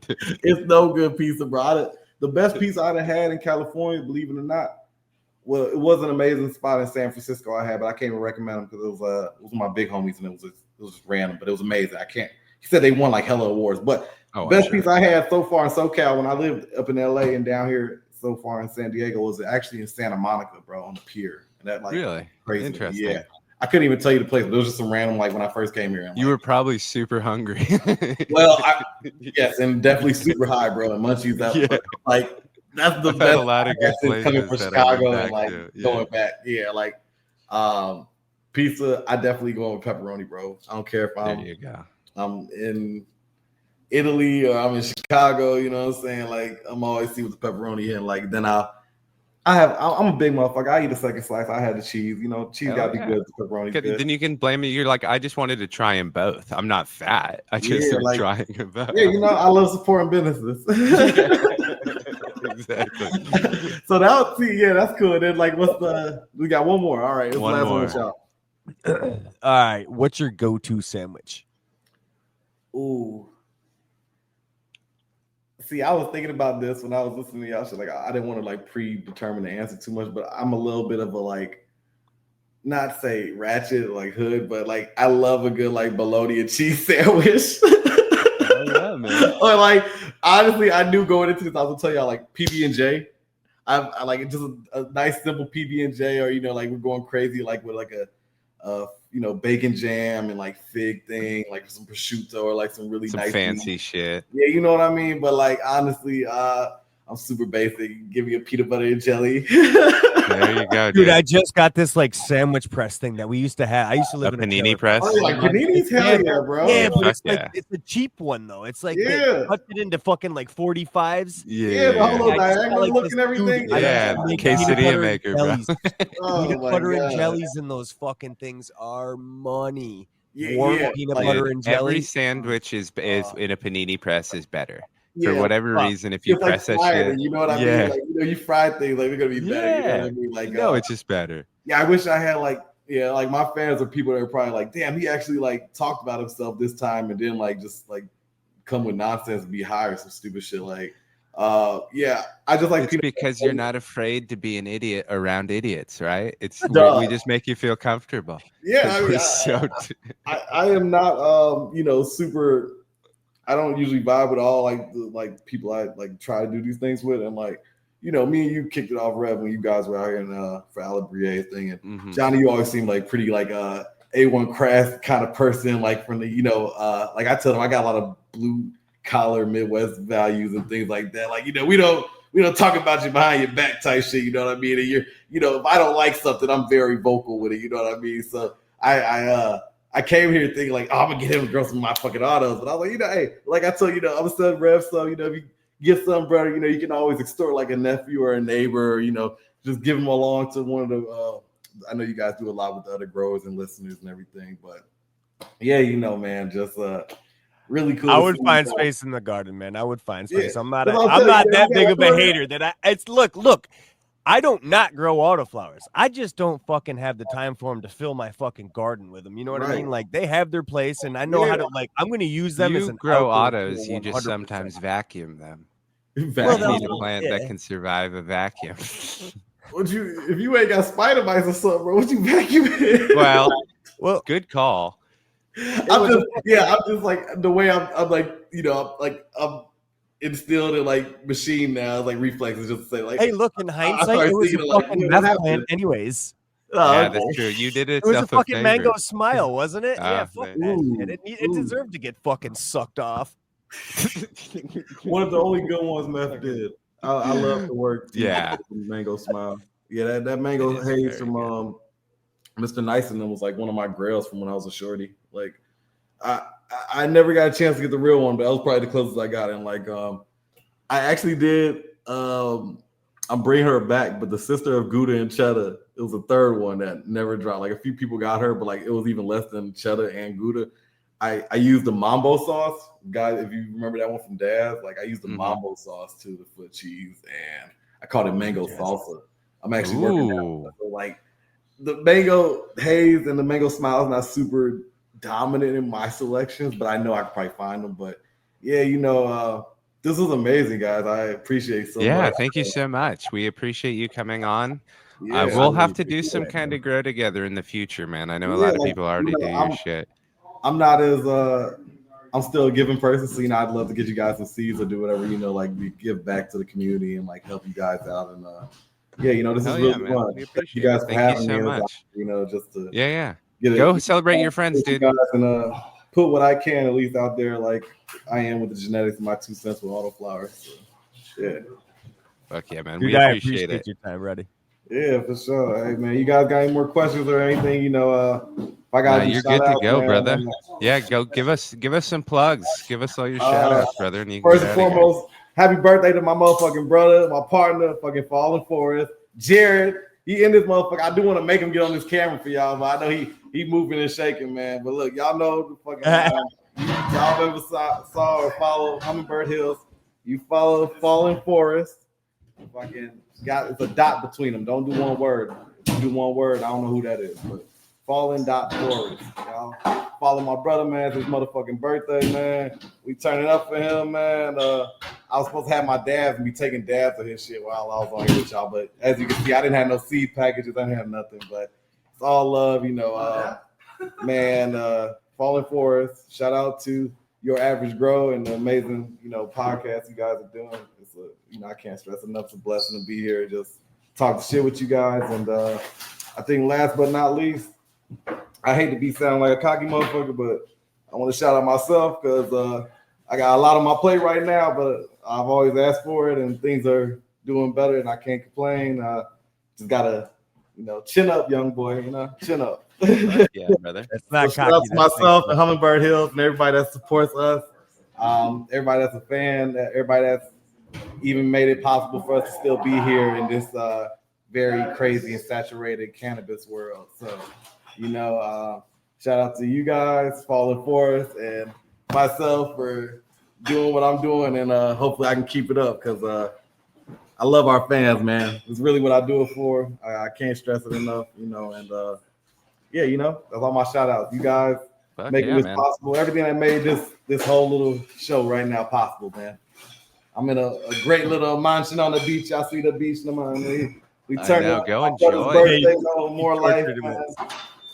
It's no good pizza, bro. The best pizza I'd have had in California, believe it or not. Well, it was an amazing spot in San Francisco I had, but I can't even recommend them because it was my big homies and it was just random, but it was amazing. He said they won like hella awards, but best pizza I had so far in SoCal when I lived up in LA and down here so far in San Diego was actually in Santa Monica, bro, on the pier. And that really crazy. Interesting. Yeah. I couldn't even tell you the place, but it was just some random like when I first came here. You were probably super hungry. Well, yes, and definitely super high, bro, and munchies out. Yeah. Like that's the best. A lot of good places coming from Chicago and like to, going back. Yeah, like Pizza, I definitely go with pepperoni, bro. I don't care if There you go. I'm in Italy or I'm in Chicago, you know what I'm saying? Like I'm always see with the pepperoni and like then I'm a big motherfucker. I eat a second slice. I had the cheese, you know, cheese gotta be good, the pepperoni's good. Then you can blame me. You're like, I just wanted to try them both. I'm not fat. I just am trying them both. Yeah, you know, I love supporting businesses. Exactly. So that's cool. Then like we got one more. All right, it's the last one with y'all. All right, what's your go-to sandwich? Ooh. See, I was thinking about this when I was listening to y'all shit. Like, I didn't want to like predetermine the answer too much, but I'm a little bit of a like, not say ratchet like hood, but like I love a good like bologna and cheese sandwich. Oh yeah, man. Or like honestly, I knew going into this, I was gonna tell y'all like PB&J. I like it, just a nice simple PB&J, or you know, like we're going crazy like with like a you know, bacon jam and like fig thing, like some prosciutto or like some really nice fancy meat. Shit. Yeah, you know what I mean? But like honestly, I'm super basic. Give me a peanut butter and jelly. There you go, dude. I just got this like sandwich press thing that we used to have. I used to live in a panini trailer press. Oh, like panini's hell yeah, bro. Yeah, but it's like it's a cheap one though. It's like they cut it into fucking like 45s. Yeah, the whole diagonal look and everything. Yeah, quesadilla maker, bro. Peanut butter and jellies in those fucking things are money. Warm peanut butter and jelly. Every sandwich is in a panini press is better. For whatever reason, if you press that shit, you know what I mean? Like, you know, you fry things like they're gonna be better. You know what I mean? Like, it's just better. Yeah, I wish I had like my fans are people that are probably like, damn, he actually like talked about himself this time and didn't like just like come with nonsense and be high or some stupid shit. Like, I just like it's because you're not afraid to be an idiot around idiots, right? It's we just make you feel comfortable. Yeah, I am not you know, super. I don't usually vibe with all like people I like try to do these things with, and like, you know, me and you kicked it off, Rev, when you guys were out here in for Alabria thing, and Johnny, you always seem like pretty like A1 craft kind of person, like from the, you know, like I tell them I got a lot of blue collar Midwest values and things like that. Like, you know, we don't talk about you behind your back type shit, you know what I mean? And you're, you know, if I don't like something, I'm very vocal with it, you know what I mean? So I came here thinking like, oh, I'm gonna get him to grow some of my fucking autos. But I was like, you know, hey, like I told you, I'm a son Rev, so you know, if you get some brother, you know, you can always extort like a nephew or a neighbor, or, you know, just give them along to one of the I know you guys do a lot with the other growers and listeners and everything, but yeah, you know, man, just really cool. I would find space in the garden, man. I would find space. Yeah. I'm not that big of a hater that look. I don't not grow autoflowers. I just don't fucking have the time for them to fill my fucking garden with them. You know what I mean? Like they have their place, and I know how to like. I'm going to use them as an grow autos. You just sometimes vacuum them. You need a plant that can survive a vacuum. If you ain't got spider mites or something, bro, what you vacuuming? Well, good call. I'm just like the way I'm like, you know, I'm instilled in like machine now, like reflexes, just to say like, hey, look, in hindsight, it was a fucking meth plant anyways. Yeah, that's true. You did it. It was a fucking mango smile, wasn't it? Yeah, fuck that shit. It deserved to get fucking sucked off. One of the only good ones meth did. I love the work. Yeah, mango smile. Yeah, that mango haze from Mr. Nice and them was like one of my grails from when I was a shorty. Like I never got a chance to get the real one, but that was probably the closest I got. And like I actually did I'm bringing her back, but the sister of Gouda and Cheddar, it was the third one that never dropped. Like a few people got her, but like it was even less than Cheddar and Gouda. I used the mambo sauce, guys. If you remember that one from Daz, like I used the mambo sauce to the foot cheese, and I called it mango salsa. I'm actually working out. So like the mango haze and the mango smile is not super dominant in my selections, but I know I can probably find them. But yeah, you know, this was amazing, guys. I appreciate so much. Yeah, thank you so much. We appreciate you coming on. We'll have to do some kind of grow together in the future, man. I know a lot of people already do your shit. I'm not as I'm still a giving person, so you know I'd love to get you guys some seeds or do whatever, you know, like we give back to the community and like help you guys out. And yeah, you know, this is really fun. Thank you guys for having me. So much. You know, just to go celebrate your friends, dude. You guys and put what I can at least out there, like I am with the genetics of my 2 cents with autoflowers. So, yeah. Fuck yeah, man. Dude, we appreciate it. Your time, Ready. Yeah, for sure. Hey man, you guys got any more questions or anything? You know, if I got You're good to go, brother. Yeah, go give us some plugs. Give us all your shout outs, brother, and you can first get and out of here. foremost, happy birthday to my motherfucking brother, my partner, fucking Fallen Forest, Jared. He in this motherfucker. I do want to make him get on this camera for y'all, but I know he moving and shaking, man. But look, y'all know the fucking y'all ever saw or follow Humminbird Hills, you follow Fallen Forest. Fucking it's a dot between them. Don't do one word. If you do one word, I don't know who that is, but Fallen Dot Forest. Y'all follow my brother, man. It's his motherfucking birthday, man. We turning up for him, man. I was supposed to have my dabs and be taking dabs of his shit while I was on here with y'all, but as you can see, I didn't have no seed packages. I didn't have nothing, but it's all love, you know. Man, Fallen Forest. Shout out to Your Average Grow and the amazing, you know, podcast you guys are doing. It's a, you know, I can't stress enough. It's a blessing to be here and just talk shit with you guys. And I think last but not least, I hate to be sounding like a cocky motherfucker, but I want to shout out myself because I got a lot on my plate right now, but I've always asked for it and things are doing better and I can't complain. Just gotta, you know, chin up, young boy, you know, chin up. Yeah, brother. That's not So shout out to myself and Humminbird Hills and everybody that supports us, everybody that's a fan, everybody that's even made it possible for us to still be here in this very crazy and saturated cannabis world. So, you know, shout out to you guys, Fallen Forest, and myself for doing what I'm doing, and hopefully I can keep it up because I love our fans, man. It's really what I do it for. I can't stress it enough, you know, and yeah, you know, that's all my shout outs. You guys making this possible. Everything that made this whole little show right now possible, man. I'm in a great little mansion on the beach. Y'all see the beach, man. We turn it. Go enjoy. Birthday, more life, man.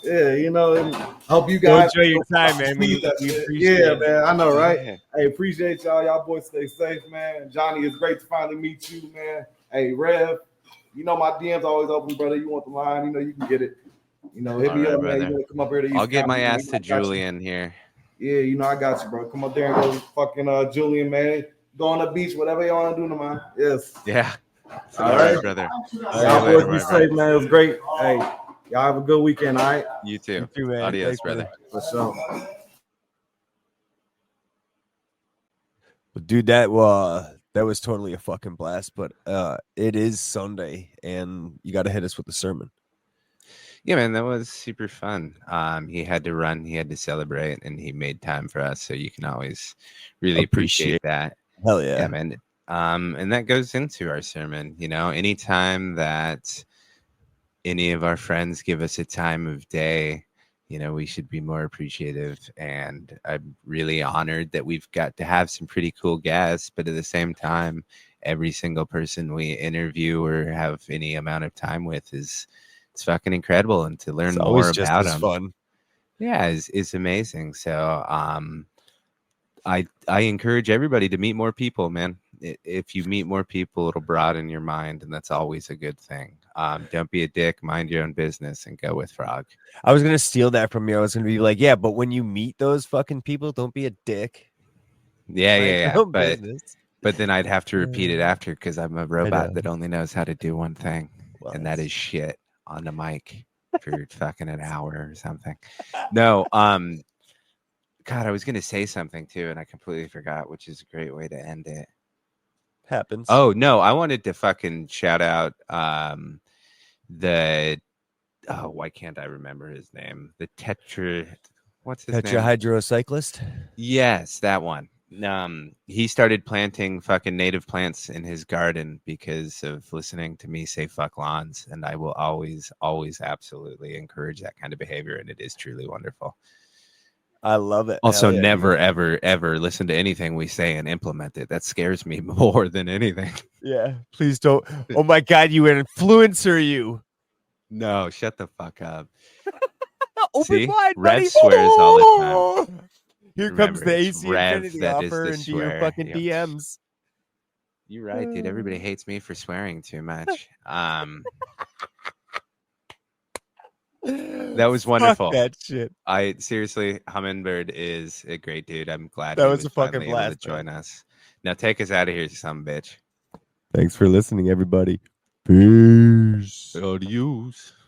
Yeah, you know. And I hope you guys enjoy your time, man. We appreciate it. Man. I know, right? Yeah. Hey, appreciate y'all. Y'all boys stay safe, man. Johnny, it's great to finally meet you, man. Hey, Rev, you know my DM's always open, brother. You want the line? You know you can get it. You know, hit me up, brother. Man. You want to come up here to I'll get my ass to Julian here. Yeah, you know I got you, bro. Come up there and go fucking Julian, man. Go on the beach, whatever you want to do, man. Yes. Yeah. All right, brother. Y'all boys be safe, man. It was great. Hey, y'all have a good weekend, all right? You too. You too, man. Adios, Thanks, brother. For sure. Well, dude, that was totally a fucking blast, but it is Sunday and you got to hit us with the sermon. Yeah, man, that was super fun. He had to run, he had to celebrate, and he made time for us. So you can always really appreciate that. Hell yeah. Yeah, man. And that goes into our sermon. You know, anytime that any of our friends give us a time of day, you know, we should be more appreciative. And I'm really honored that we've got to have some pretty cool guests, but at the same time, every single person we interview or have any amount of time with it's fucking incredible, and to learn more about them, fun. Yeah, is amazing. So, I encourage everybody to meet more people, man. If you meet more people, it'll broaden your mind, and that's always a good thing. Don't be a dick, mind your own business, and go with Frog. I was gonna steal that from you. I was gonna be like, yeah, but when you meet those fucking people, don't be a dick. Yeah. But then I'd have to repeat it after because I'm a robot that only knows how to do one thing, and that is shit on the mic for fucking an hour or something. No, God, I was gonna say something too, and I completely forgot, which is a great way to end it. Happens. Oh no, I wanted to fucking shout out why can't I remember his name? The what's his name? Tetrahydrocyclist? Yes, that one. He started planting fucking native plants in his garden because of listening to me say fuck lawns, and I will always absolutely encourage that kind of behavior, and it is truly wonderful. I love it. Also, never, ever listen to anything we say and implement it. That scares me more than anything. Yeah, please don't. Oh my God, you an influencer, you. No, shut the fuck up. Open wide, Rev buddy. swears all the time. Here Remember, comes the AC Rev Infinity that offer is the into your fucking DMs. You're right, dude. Everybody hates me for swearing too much. That was wonderful. Fuck that shit. I seriously, Humminbird is a great dude. I'm glad that he was a fucking able blast to join us. Now take us out of here, you son of a bitch. Thanks for listening, everybody. Peace. Adios.